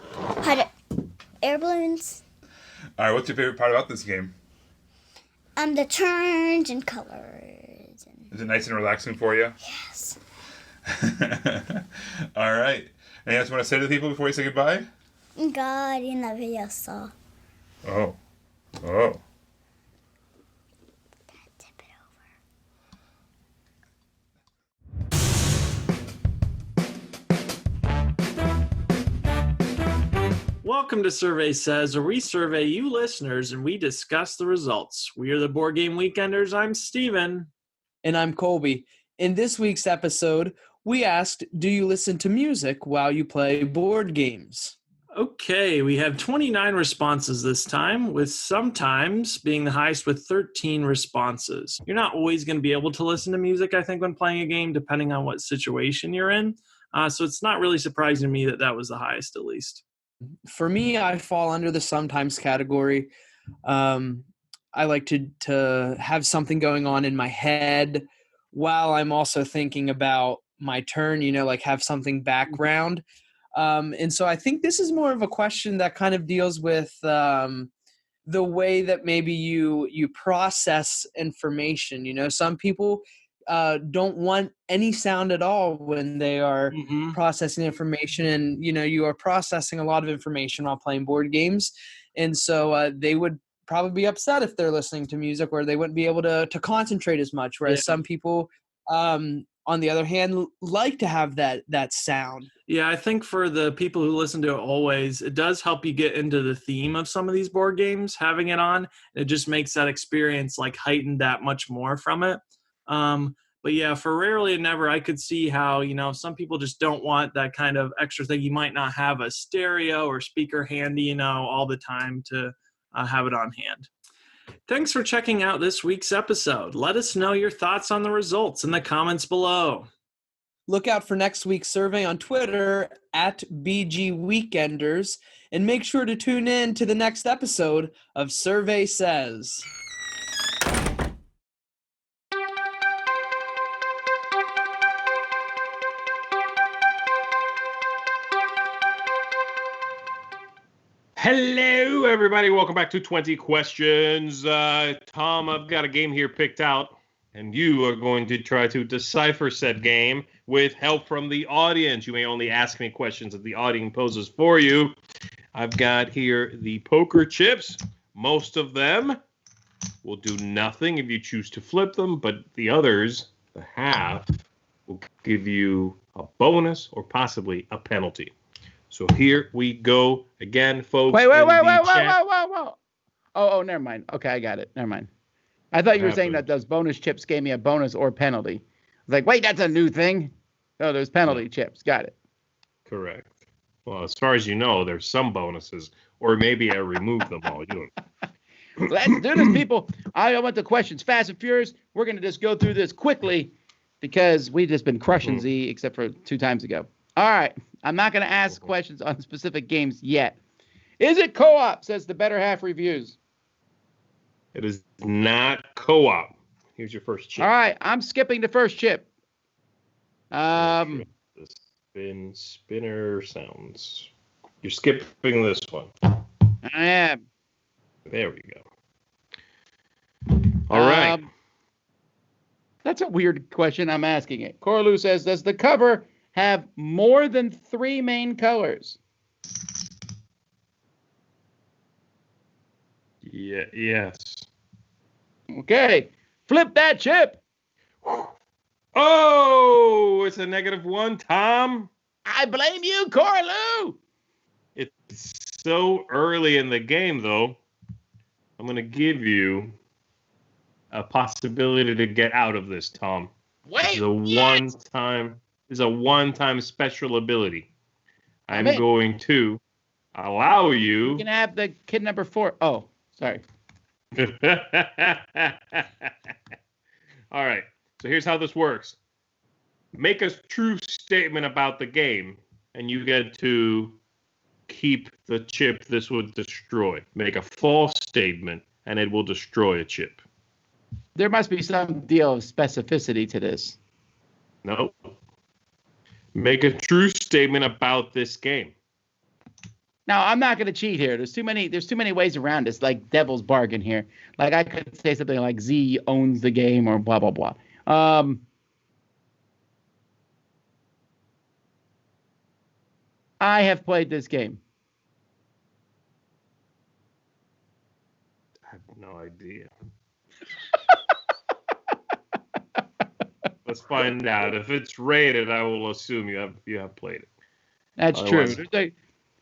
air balloons. All right, what's your favorite part about this game? The turns and colors. Is it nice and relaxing for you? Yes. All right. Anything else you want to say to the people before you say goodbye? God, you never just saw. Oh. Tip it over. Welcome to Survey Says, where we survey you listeners and we discuss the results. We are the Board Game Weekenders. I'm Steven. And I'm Colby. In this week's episode, we asked, do you listen to music while you play board games? Okay, we have 29 responses this time, with sometimes being the highest with 13 responses. You're not always going to be able to listen to music, I think, when playing a game, depending on what situation you're in. So it's not really surprising to me that was the highest, at least. For me, I fall under the sometimes category. I like to have something going on in my head while I'm also thinking about my turn, like have something background. And so I think this is more of a question that kind of deals with the way that maybe you process information. Some people don't want any sound at all when they are processing information, and you are processing a lot of information while playing board games, and so they would probably be upset if they're listening to music, or they wouldn't be able to concentrate as much, whereas some people on the other hand like to have that sound. Yeah, I think for the people who listen to it always, it does help you get into the theme of some of these board games, having it on. It just makes that experience like heightened that much more from it. But yeah, for Rarely and Never, I could see how, some people just don't want that kind of extra thing. You might not have a stereo or speaker handy, all the time to have it on hand. Thanks for checking out this week's episode. Let us know your thoughts on the results in the comments below. Look out for next week's survey on Twitter at BG Weekenders, and make sure to tune in to the next episode of Survey Says. Hello, everybody. Welcome back to 20 Questions. Tom, I've got a game here picked out, and you are going to try to decipher said game with help from the audience. You may only ask me questions that the audience poses for you. I've got here the poker chips. Most of them will do nothing if you choose to flip them, but the others, the half, will give you a bonus or possibly a penalty. So here we go again, folks. Wait. Oh, never mind. Okay, I got it. Never mind. I thought you were saying that those bonus chips gave me a bonus or penalty. I was like, wait, that's a new thing. Oh, there's penalty chips. Got it. Correct. Well, as far as you know, there's some bonuses, or maybe I removed them all. You don't. Let's do this, people. I want the questions fast and furious. We're going to just go through this quickly because we've just been crushing Z except for 2 times ago. All right. I'm not going to ask questions on specific games yet. Is it co-op, says the Better Half Reviews. It is not co-op. Here's your first chip. All right. I'm skipping the first chip. The spinner sounds. You're skipping this one. I am. There we go. All right. That's a weird question. I'm asking it. Corlu says, does the cover have more than 3 main colors? Yeah. Yes. Okay. Flip that chip. Oh, it's a -1, Tom. I blame you, Corlu. It's so early in the game, though. I'm going to give you a possibility to get out of this, Tom. Wait. It's a one-time special ability. I'm going to allow you. You can have the kid number 4. Oh, sorry. All right. So here's how this works. Make a true statement about the game, and you get to keep the chip this would destroy. Make a false statement, and it will destroy a chip. There must be some deal of specificity to this. No. Make a true statement about this game. Now, I'm not going to cheat here. There's too many ways around this, like devil's bargain here. Like I could say something like Z owns the game or blah, blah, blah. I have played this game. I have no idea. Let's find out. If it's rated, I will assume you have played it. That's Otherwise, true.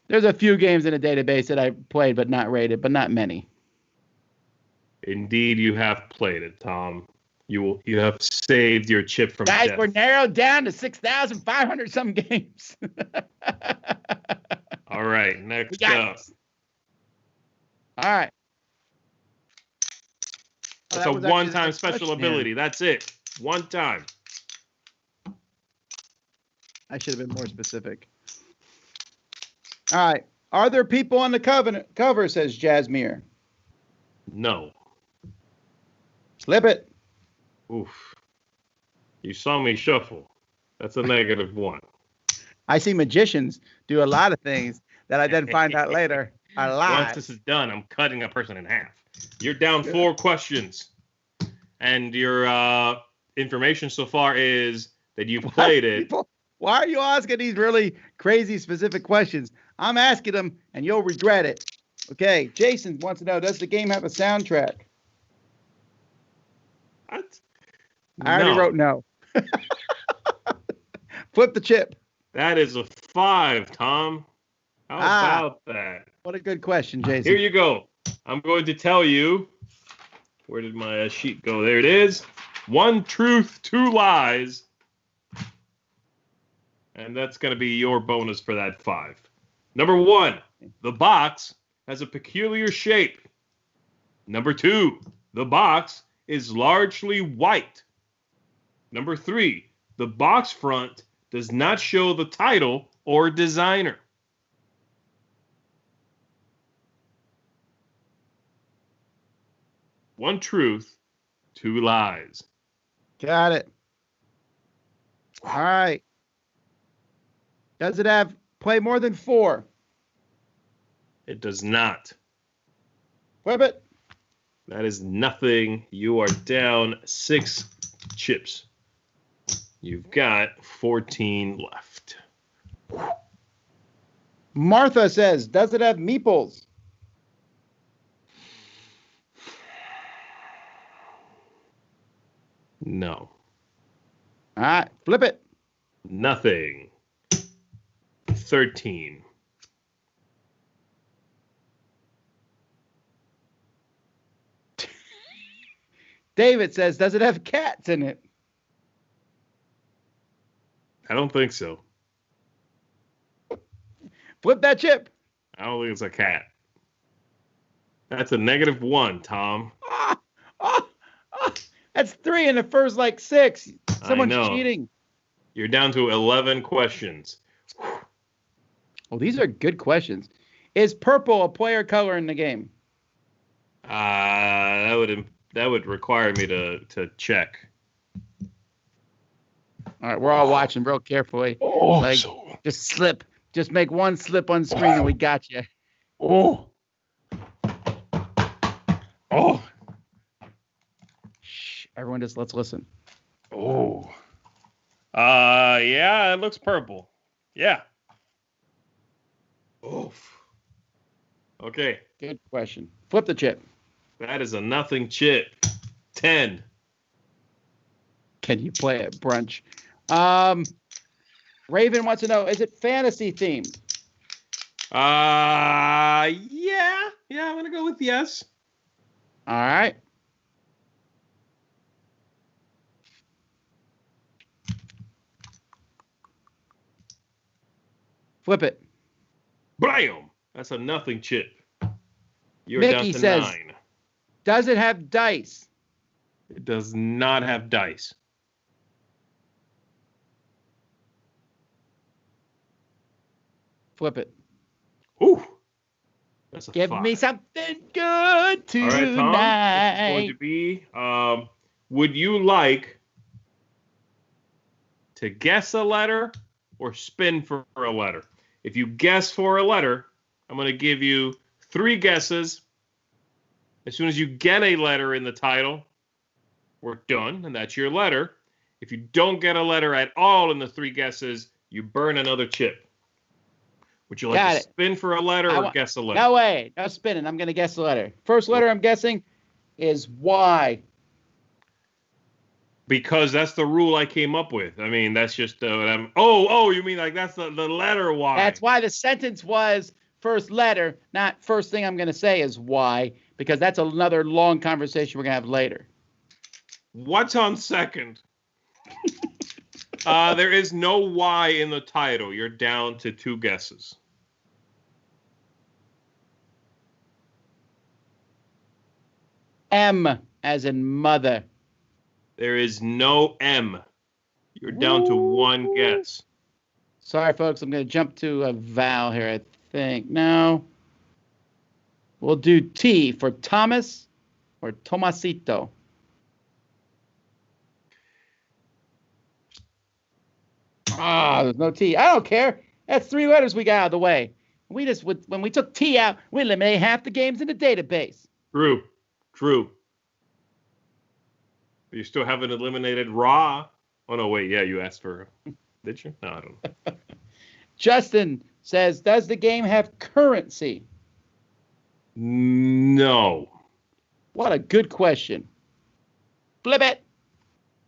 There's a few games in a database that I played but not rated, but not many. Indeed, you have played it, Tom. You have saved your chip from death. Guys, we're narrowed down to 6,500 some games. All right, next up. All right. It's a one-time special ability. That's it. One time. I should have been more specific. All right. Are there people on the cover, says Jasmine? No. Flip it. Oof. You saw me shuffle. That's a -1. I see magicians do a lot of things that I then find out later are lies. Once this is done, I'm cutting a person in half. You're down 4 questions. And your information so far is that you've played it. Why are you asking these really crazy specific questions? I'm asking them, and you'll regret it. Okay, Jason wants to know, does the game have a soundtrack? What? I already wrote no. Flip the chip. That is a 5, Tom. How about that? What a good question, Jason. Here you go. I'm going to tell you. Where did my sheet go? There it is. 1 truth, 2 lies. And that's going to be your bonus for that 5. Number 1, the box has a peculiar shape. Number 2, the box is largely white. Number 3, the box front does not show the title or designer. One truth, 2 lies. Got it. All right. Does it have play more than 4? It does not. Flip it. That is nothing. You are down 6 chips. You've got 14 left. Martha says, does it have meeples? No. All right, flip it. Nothing. 13. David says, does it have cats in it? I don't think so. Flip that chip. I don't think it's a cat. That's a -1, Tom. That's 3 in the first 6. Someone's cheating. You're down to 11 questions. Well, these are good questions. Is purple a player color in the game? That would require me to check. All right, we're all watching real carefully. Just slip. Just make one slip on screen and we got you. Shh, everyone just let's listen. Yeah, it looks purple. Yeah. Oof. Okay. Good question. Flip the chip. That is a nothing chip. 10. Can you play at brunch? Raven wants to know, is it fantasy themed? Yeah, I'm gonna go with yes. All right. Flip it. Blam! That's a nothing chip. You're Mickey down to says, 9. Does it have dice? It does not have dice. Flip it. Ooh. That's a Give 5. me something good tonight. All right, Tom. It's going to be, would you like to guess a letter or spin for a letter? If you guess for a letter, I'm going to give you 3 guesses. As soon as you get a letter in the title, we're done, and that's your letter. If you don't get a letter at all in the 3 guesses, you burn another chip. Would you like to spin for a letter or guess a letter? No way. No spinning. I'm going to guess the letter. First letter I'm guessing is Y. Because that's the rule I came up with. I mean, that's just what I'm... Oh, you mean like that's the letter Y. That's why the sentence was first letter, not first thing I'm going to say is Y, because that's another long conversation we're going to have later. What's on second? There is no Y in the title. You're down to 2 guesses. M as in mother. There is no M. You're down to 1 guess. Sorry, folks. I'm going to jump to a vowel here, I think. No. We'll do T for Thomas or Tomasito. There's no T. I don't care. That's 3 letters we got out of the way. When we took T out, we eliminated half the games in the database. True. You still haven't eliminated raw. Oh, no, wait. Yeah, you asked for... Did you? No, I don't know. Justin says, does the game have currency? No. What a good question. Flip it.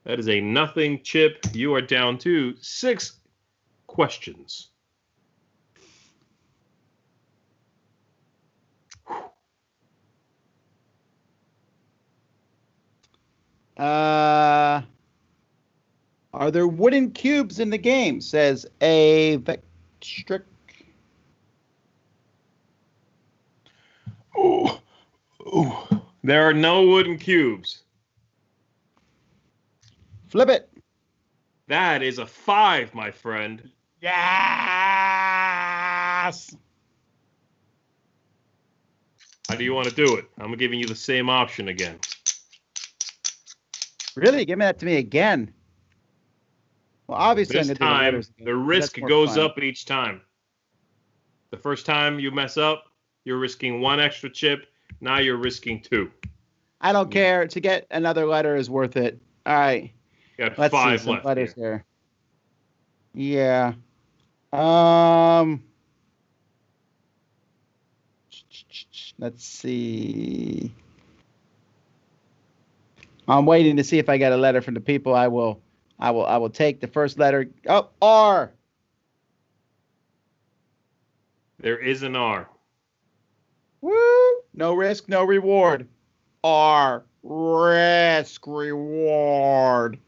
That is a nothing, Chip. You are down to 6 questions. Are there wooden cubes in the game? Says a Vectric. Ooh. There are no wooden cubes. Flip it. That is a 5, my friend. Yes. How do you want to do it? I'm giving you the same option again. Really? Give me that to me again. Well, obviously, this time, the risk goes up each time. The first time you mess up, you're risking 1 extra chip. Now you're risking 2. I don't care. To get another letter is worth it. All right. You got 5 left letters here. Yeah. Let's see. I'm waiting to see if I get a letter from the people. I will take the first letter. Oh, R. There is an R. Woo! No risk, no reward. R. Risk, reward.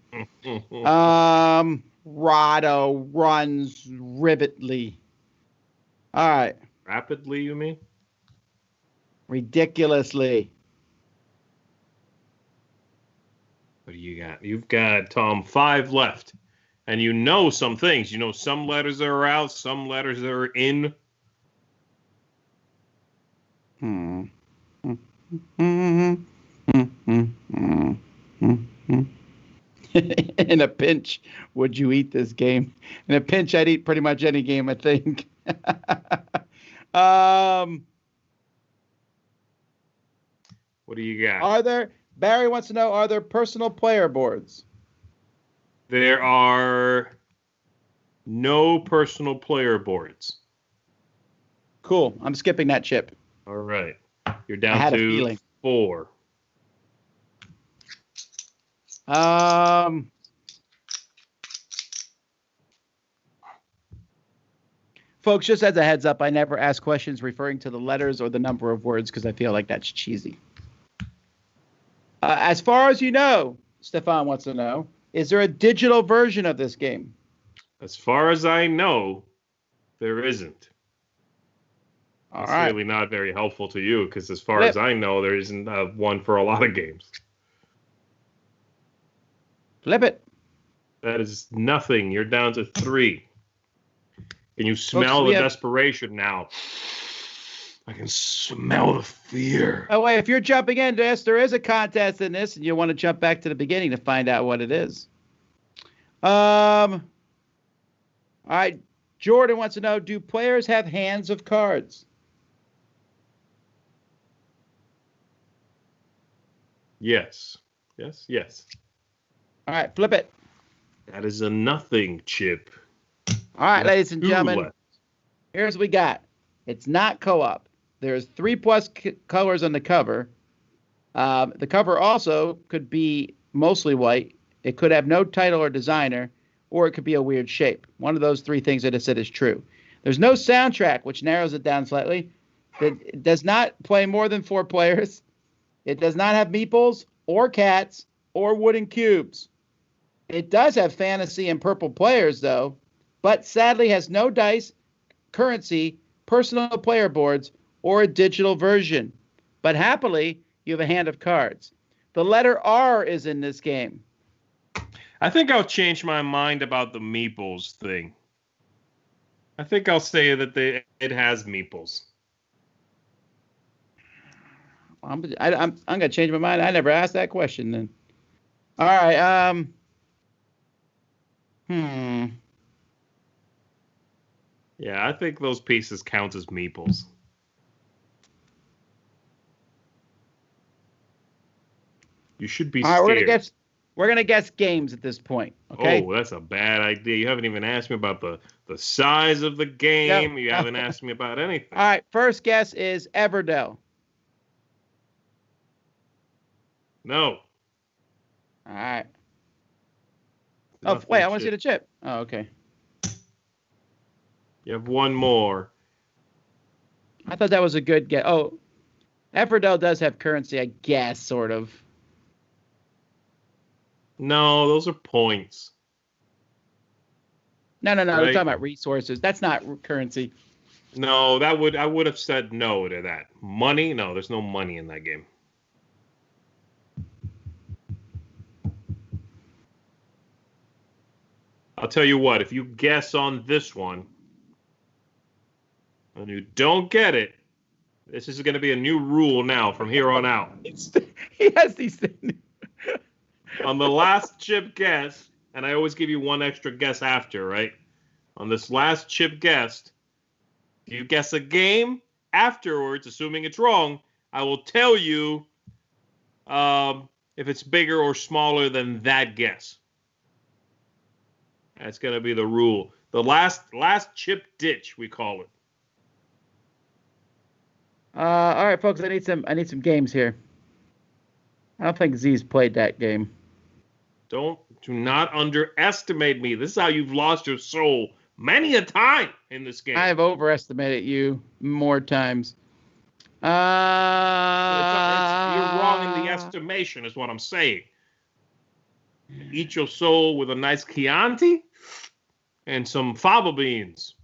Rado runs rivetly. All right. Rapidly, you mean? Ridiculously. What do you got? You've got, Tom, 5 left. And you know some things. You know some letters are out, some letters are in. In a pinch, would you eat this game? In a pinch, I'd eat pretty much any game, I think. What do you got? Barry wants to know, are there personal player boards? There are no personal player boards. Cool. I'm skipping that chip. All right. You're down to 4. Folks, just as a heads up, I never ask questions referring to the letters or the number of words because I feel like that's cheesy. As far as you know, Stefan wants to know, is there a digital version of this game? As far as I know, there isn't. That's really not very helpful to you because as far as I know, there isn't one for a lot of games. Flip it. That is nothing. You're down to 3. Can you smell the desperation now? I can smell the fear. Oh, wait, if you're jumping into this, there is a contest in this, and you want to jump back to the beginning to find out what it is. All right, Jordan wants to know, do players have hands of cards? Yes. Yes. All right, flip it. That is a nothing, Chip. All right, ladies and gentlemen, here's what we got. It's not co-op. There's 3+ colors on the cover. The cover also could be mostly white. It could have no title or designer, or it could be a weird shape. One of those 3 things that I said is true. There's no soundtrack, which narrows it down slightly. It does not play more than 4 players. It does not have meeples or cats or wooden cubes. It does have fantasy and purple players, though, but sadly has no dice, currency, personal player boards, or a digital version. But happily, you have a hand of cards. The letter R is in this game. I think I'll change my mind about the meeples thing. I think I'll say that it has meeples. I'm gonna change my mind. I never asked that question then. All right. Yeah, I think those pieces count as meeples. You should be scared. We're gonna guess games at this point. Okay. Oh, that's a bad idea. You haven't even asked me about the size of the game. No. You haven't asked me about anything. All right. First guess is Everdell. No. All right. Nothing, oh wait, I want to see the chip. Oh, okay. You have one more. I thought that was a good guess. Oh, Everdell does have currency, I guess, sort of. No, those are points. No. Right? We're talking about resources. That's not currency. No, I would have said no to that. Money? No, there's no money in that game. I'll tell you what, if you guess on this one and you don't get it, this is going to be a new rule now from here on out. He has these things. On the last chip guess, and I always give you one extra guess after, right? On this last chip guess, if you guess a game afterwards, assuming it's wrong, I will tell you if it's bigger or smaller than that guess. That's going to be the rule. The last chip ditch, we call it. All right, folks. I need some games here. I don't think Z's played that game. Do not underestimate me. This is how you've lost your soul many a time in this game. I have overestimated you more times. You're wrong in the estimation, is what I'm saying. Eat your soul with a nice Chianti and some fava beans.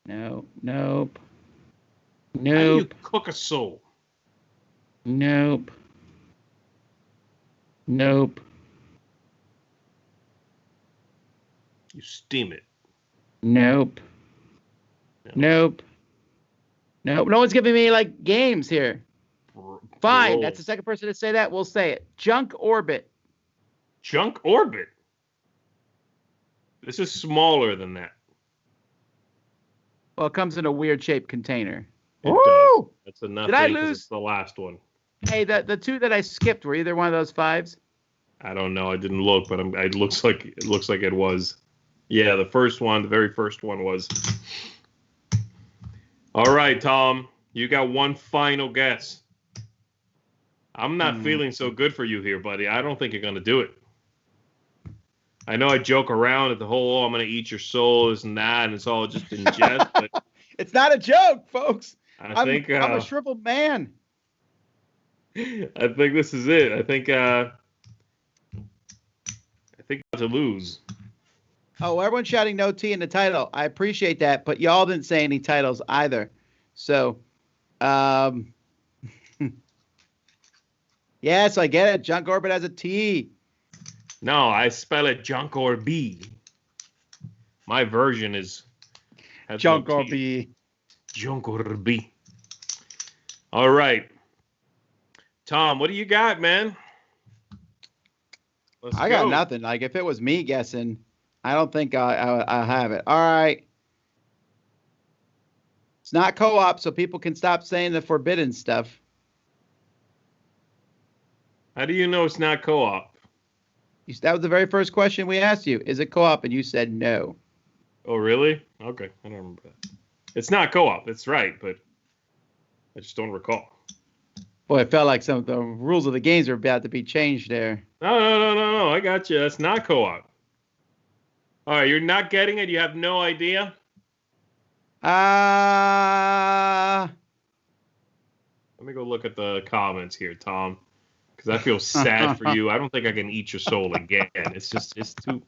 Nope. How do you cook a soul? Nope. You steam it. Nope. No one's giving me like games here. Fine, that's the second person to say that. We'll say it. Junk Orbit. Junk Orbit? This is smaller than that. Well, it comes in a weird shaped container. It does. That's enough. Did I lose? It's the last one. Hey, the two that I skipped were either one of those fives? I don't know. I didn't look, but it looks like it was. Yeah, the very first one was. All right, Tom, you got one final guess. I'm not feeling so good for you here, buddy. I don't think you're going to do it. I know I joke around at the whole, I'm going to eat your soul, this and that, and it's all just in jest, but it's not a joke, folks. I'm a shriveled man. I think this is it. I think I'm about to lose. Oh, everyone's shouting no T in the title. I appreciate that, but y'all didn't say any titles either. So, yes, I get it. Junk Orbit has a T. No, I spell it Junk or B. My version is Junk or B. Junk or B. All right. Tom, what do you got, man? I got nothing. Like, if it was me guessing, I don't think I have it. All right. It's not co-op, so people can stop saying the forbidden stuff. How do you know it's not co-op? That was the very first question we asked you. Is it co-op? And you said no. Oh, really? Okay. I don't remember that. It's not co-op. That's right, but I just don't recall. Boy, it felt like some of the rules of the games are about to be changed there. No. I got you. That's not co-op. All right, you're not getting it? You have no idea? Let me go look at the comments here, Tom, because I feel sad for you. I don't think I can eat your soul again. It's too...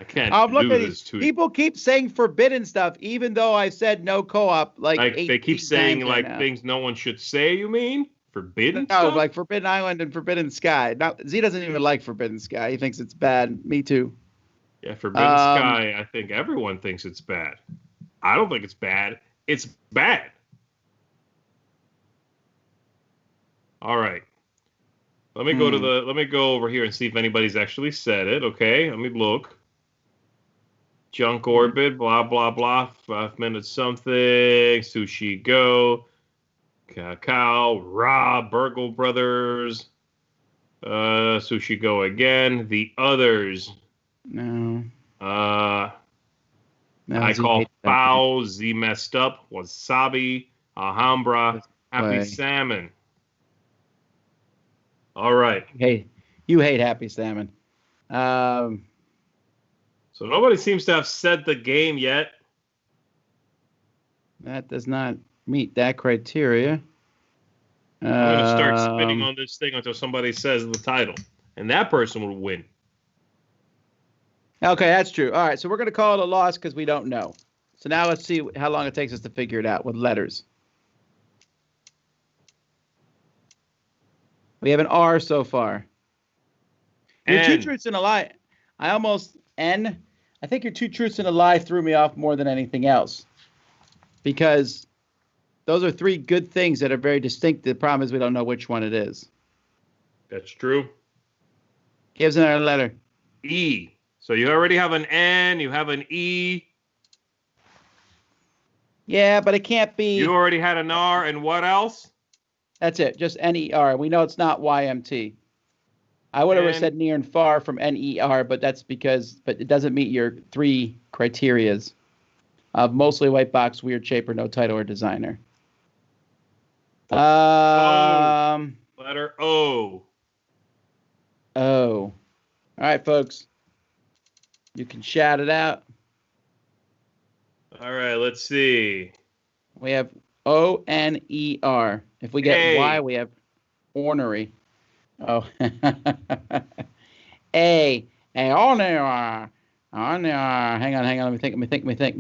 I can't do this to you. People keep saying forbidden stuff, even though I said no co-op. Like they keep saying things no one should say, you mean? Forbidden stuff? No, like Forbidden Island and Forbidden Sky. Now, Z doesn't even like Forbidden Sky. He thinks it's bad. Me too. Yeah, Forbidden Sky, I think everyone thinks it's bad. I don't think it's bad. It's bad. All right. Let me go over here and see if anybody's actually said it, okay? Let me look. Junk Orbit, blah, blah, blah. 5 minutes something. Sushi Go. Cacao. Ra. Burgle Brothers. Sushi Go again. The Others. No. I call foul. Z messed up. Wasabi. Alhambra. Happy Salmon. All right. Hey, you hate Happy Salmon. So nobody seems to have said the game yet. That does not meet that criteria. I'm going to start spinning on this thing until somebody says the title, and that person will win. Okay, that's true. All right, so we're going to call it a loss because we don't know. So now let's see how long it takes us to figure it out with letters. We have an R so far. Your two truths and a lie. N. I think your two truths and a lie threw me off more than anything else. Because those are three good things that are very distinct. The problem is we don't know which one it is. That's true. Give us another letter. E. So you already have an N. You have an E. Yeah, but it can't be. You already had an R. And what else? That's it. Just NER. We know it's not YMT. I would have said near and far from NER, but that's because it doesn't meet your three criterias of mostly white box, weird shape, or no title or designer. Letter O. O. All right, folks. You can shout it out. All right, let's see. We have ONER. If we get Y, we have ornery. Oh. A. Ornery. Hang on. Let me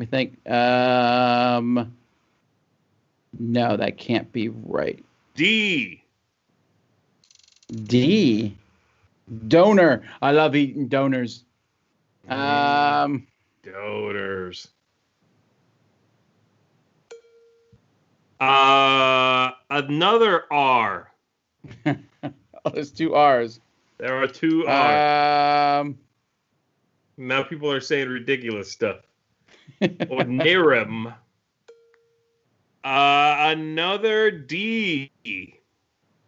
think. No, that can't be right. D. Donor. I love eating donors. Donors. Another R. Oh, there's two R's. There are two R's. Now people are saying ridiculous stuff. Or Nerem. Another D.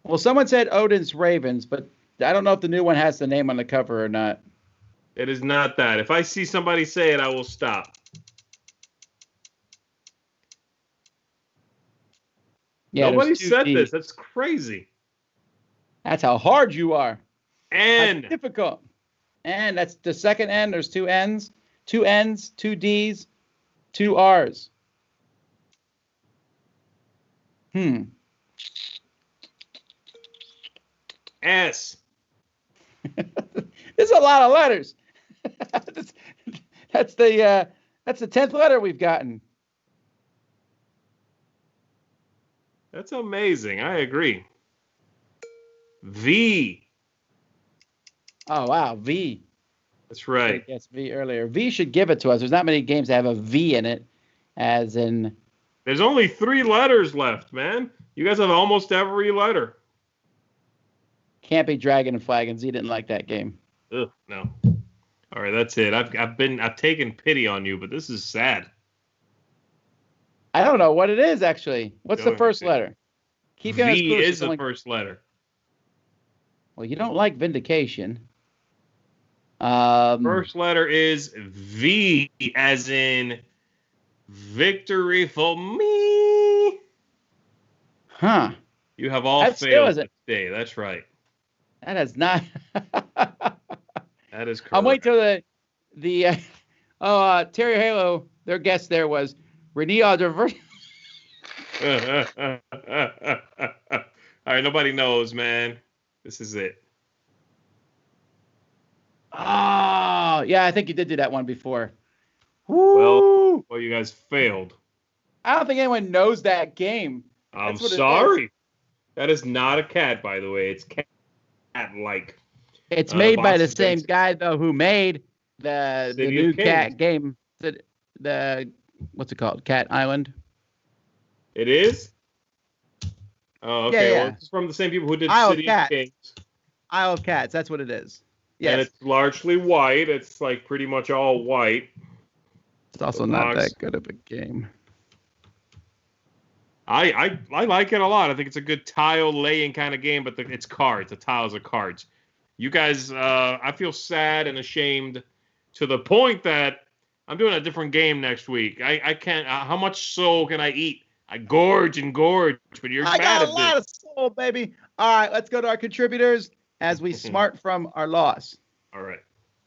Well, someone said Odin's Ravens, but I don't know if the new one has the name on the cover or not. It is not that. If I see somebody say it, I will stop. Yeah, nobody said this. That's crazy. That's how hard you are. N. That's difficult. And that's the second N. There's two N's, two D's, two R's. S. There's a lot of letters. That's the 10th letter we've gotten. That's amazing. I agree. V. Oh, wow. V. That's right. Yes, V earlier. V should give it to us. There's not many games that have a V in it, as in... There's only 3 letters left, man. You guys have almost every letter. Can't be Dragon and Flagon. Z didn't like that game. Ugh, no. All right, that's it. I've taken pity on you, but this is sad. I don't know what it is, actually. What's the first letter? Keep going. V is the first letter. Well, you don't like Vindication. First letter is V, as in victory for me. Huh. You have all failed today. That's right. That is not. That is correct. I'm waiting till Terry Halo, their guest there was Renee Diverse. All right, nobody knows, man. This is it. Oh, yeah, I think you did do that one before. Woo! Well, you guys failed. I don't think anyone knows that game. I'm sorry. That is not a cat, by the way. It's cat-like. It's made by the same guy, though, who made the new cat game. The what's it called? Cat Island. It is? Oh, okay. Yeah. Well, it's from the same people who did City of Kings. Isle of Cats. That's what it is. Yes. And it's largely white. It's like pretty much all white. It's also not that good of a game. I like it a lot. I think it's a good tile laying kind of game, but it's cards. The tiles are cards. You guys, I feel sad and ashamed to the point that I'm doing a different game next week. I can't. How much soul can I eat? I gorge and gorge, but you're mad at this. I got a lot of soul, baby. All right, let's go to our contributors as we smart from our loss. All right.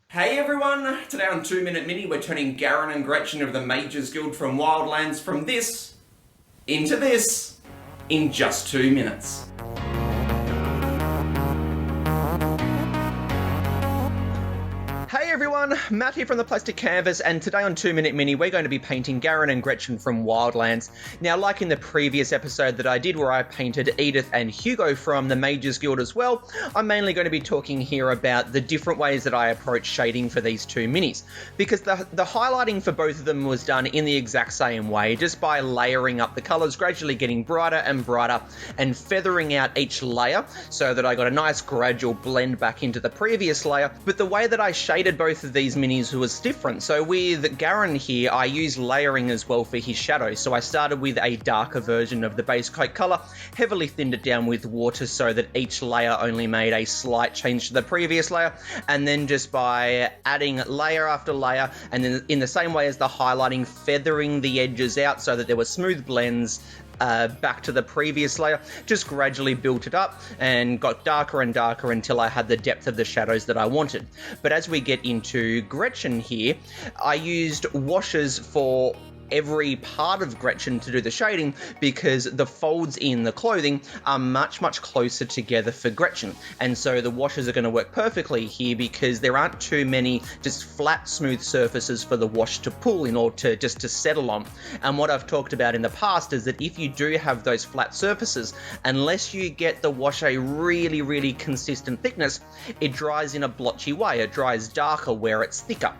Hey everyone! Today on 2 Minute Mini, we're turning Garen and Gretchen of the Mages Guild from Wildlands from this into this in just 2 minutes. Hey everyone, Matt here from the Plastic Canvas, and today on 2 Minute Mini we're going to be painting Garen and Gretchen from Wildlands. Now, like in the previous episode that I did where I painted Edith and Hugo from the Mages Guild as well, I'm mainly going to be talking here about the different ways that I approach shading for these two minis, because the highlighting for both of them was done in the exact same way, just by layering up the colours, gradually getting brighter and brighter, and feathering out each layer so that I got a nice gradual blend back into the previous layer. But the way that I shaded both of these minis was different. So with Garen here, I used layering as well for his shadow. So I started with a darker version of the base coat color, heavily thinned it down with water so that each layer only made a slight change to the previous layer, and then just by adding layer after layer, and then in the same way as the highlighting, feathering the edges out so that there were smooth blends back to the previous layer, just gradually built it up and got darker and darker until I had the depth of the shadows that I wanted. But as we get into Gretchen here, I used washes for every part of Gretchen to do the shading, because the folds in the clothing are much closer together for Gretchen, and so the washes are going to work perfectly here because there aren't too many just flat smooth surfaces for the wash to pull in or to settle on. And what I've talked about in the past is that if you do have those flat surfaces, unless you get the wash a really consistent thickness, it dries in a blotchy way. It dries darker where it's thicker.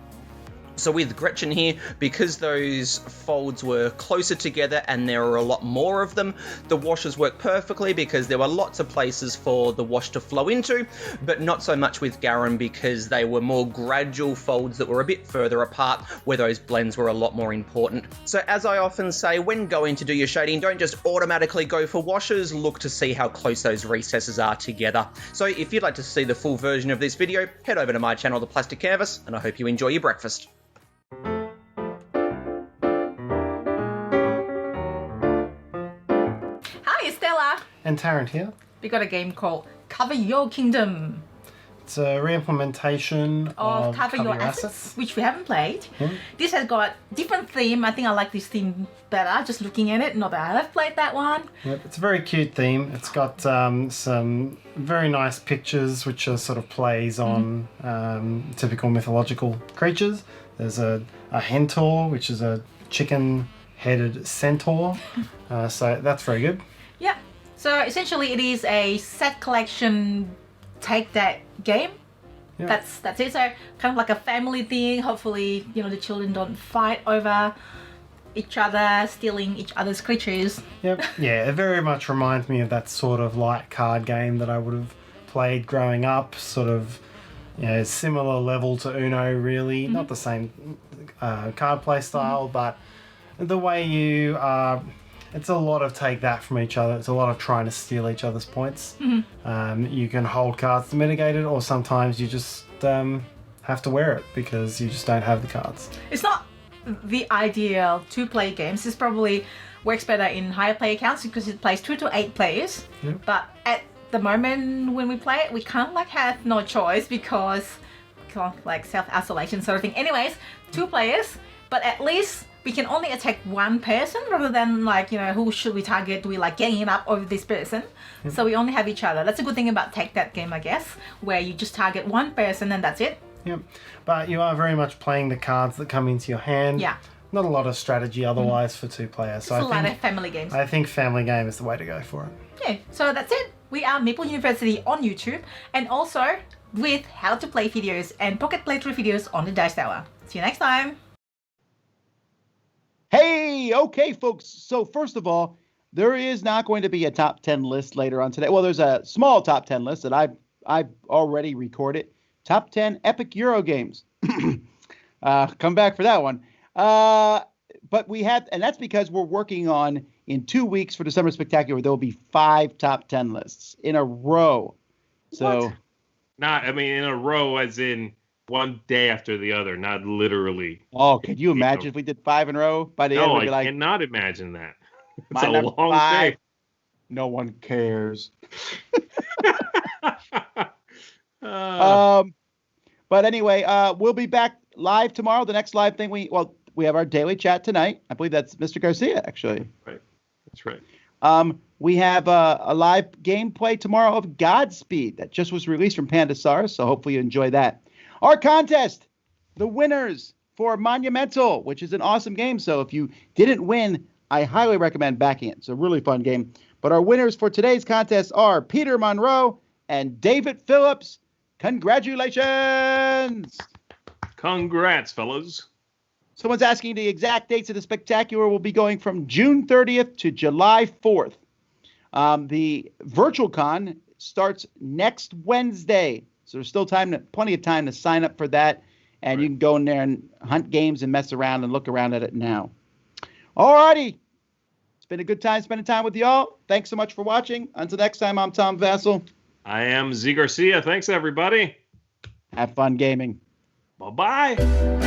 So with Gretchen here, because those folds were closer together and there were a lot more of them, the washes worked perfectly because there were lots of places for the wash to flow into, but not so much with Garen because they were more gradual folds that were a bit further apart where those blends were a lot more important. So as I often say, when going to do your shading, don't just automatically go for washes, look to see how close those recesses are together. So if you'd like to see the full version of this video, head over to my channel, The Plastic Canvas, and I hope you enjoy your breakfast. And Tarrant here. We got a game called Cover Your Kingdom. It's a re-implementation of Cover Your Assets, which we haven't played. This has got different theme. I think I like this theme better, just looking at it. Not that I have played that one. Yep, it's a very cute theme. It's got some very nice pictures, which are sort of plays on typical mythological creatures. There's a hentor, which is a chicken-headed centaur. So that's very good. Yeah. So essentially, it is a set collection take that game. Yeah. That's it. So kind of like a family thing. Hopefully, the children don't fight over each other, stealing each other's creatures. Yep. Yeah, it very much reminds me of that sort of light card game that I would have played growing up. Sort of, similar level to Uno, really. Not the same card play style, but the way you it's a lot of take that from each other. It's a lot of trying to steal each other's points. You can hold cards to mitigate it, or sometimes you just have to wear it because you just don't have the cards. It's not the ideal two-player game. This probably works better in higher player counts because it plays 2 to 8 players. But at the moment when we play it, we kind of have no choice because self-isolation sort of thing. Anyways, 2 players, but at least we can only attack one person rather than who should we target? Do we ganging up over this person? So we only have each other. That's a good thing about Take That game, I guess, where you just target one person and that's it. Yep. But you are very much playing the cards that come into your hand. Yeah. Not a lot of strategy otherwise for 2 players. So a lot of family games. I think family game is the way to go for it. Yeah. So that's it. We are Maple University on YouTube and also with how to play videos and pocket playthrough videos on the Dice Tower. See you next time. Hey, okay, folks. So first of all, there is not going to be a top 10 list later on today. Well, there's a small top 10 list that I've already recorded. Top 10 epic Euro games. Come back for that one. But we have, and that's because we're working on in 2 weeks for the Summer Spectacular. There will be 5 top 10 lists in a row. So, in a row, as in one day after the other, not literally. Oh, could you imagine if we did 5 in a row? By the end, we'd be like, cannot imagine that. It's a long 5. day. No one cares. But anyway, we'll be back live tomorrow. The next live thing we have our daily chat tonight. I believe that's Mr. Garcia, actually. Right. That's right. We have a live gameplay tomorrow of Godspeed that just was released from Pandasaurus, so hopefully you enjoy that. Our contest, the winners for Monumental, which is an awesome game. So if you didn't win, I highly recommend backing it. It's a really fun game. But our winners for today's contest are Peter Monroe and David Phillips. Congratulations! Congrats, fellas. Someone's asking the exact dates of the Spectacular. Will be going from June 30th to July 4th. The Virtual Con starts next Wednesday. So there's still plenty of time to sign up for that. And you can go in there and hunt games and mess around and look around at it now. All righty. It's been a good time spending time with y'all. Thanks so much for watching. Until next time, I'm Tom Vassell. I am Z Garcia. Thanks, everybody. Have fun gaming. Bye-bye.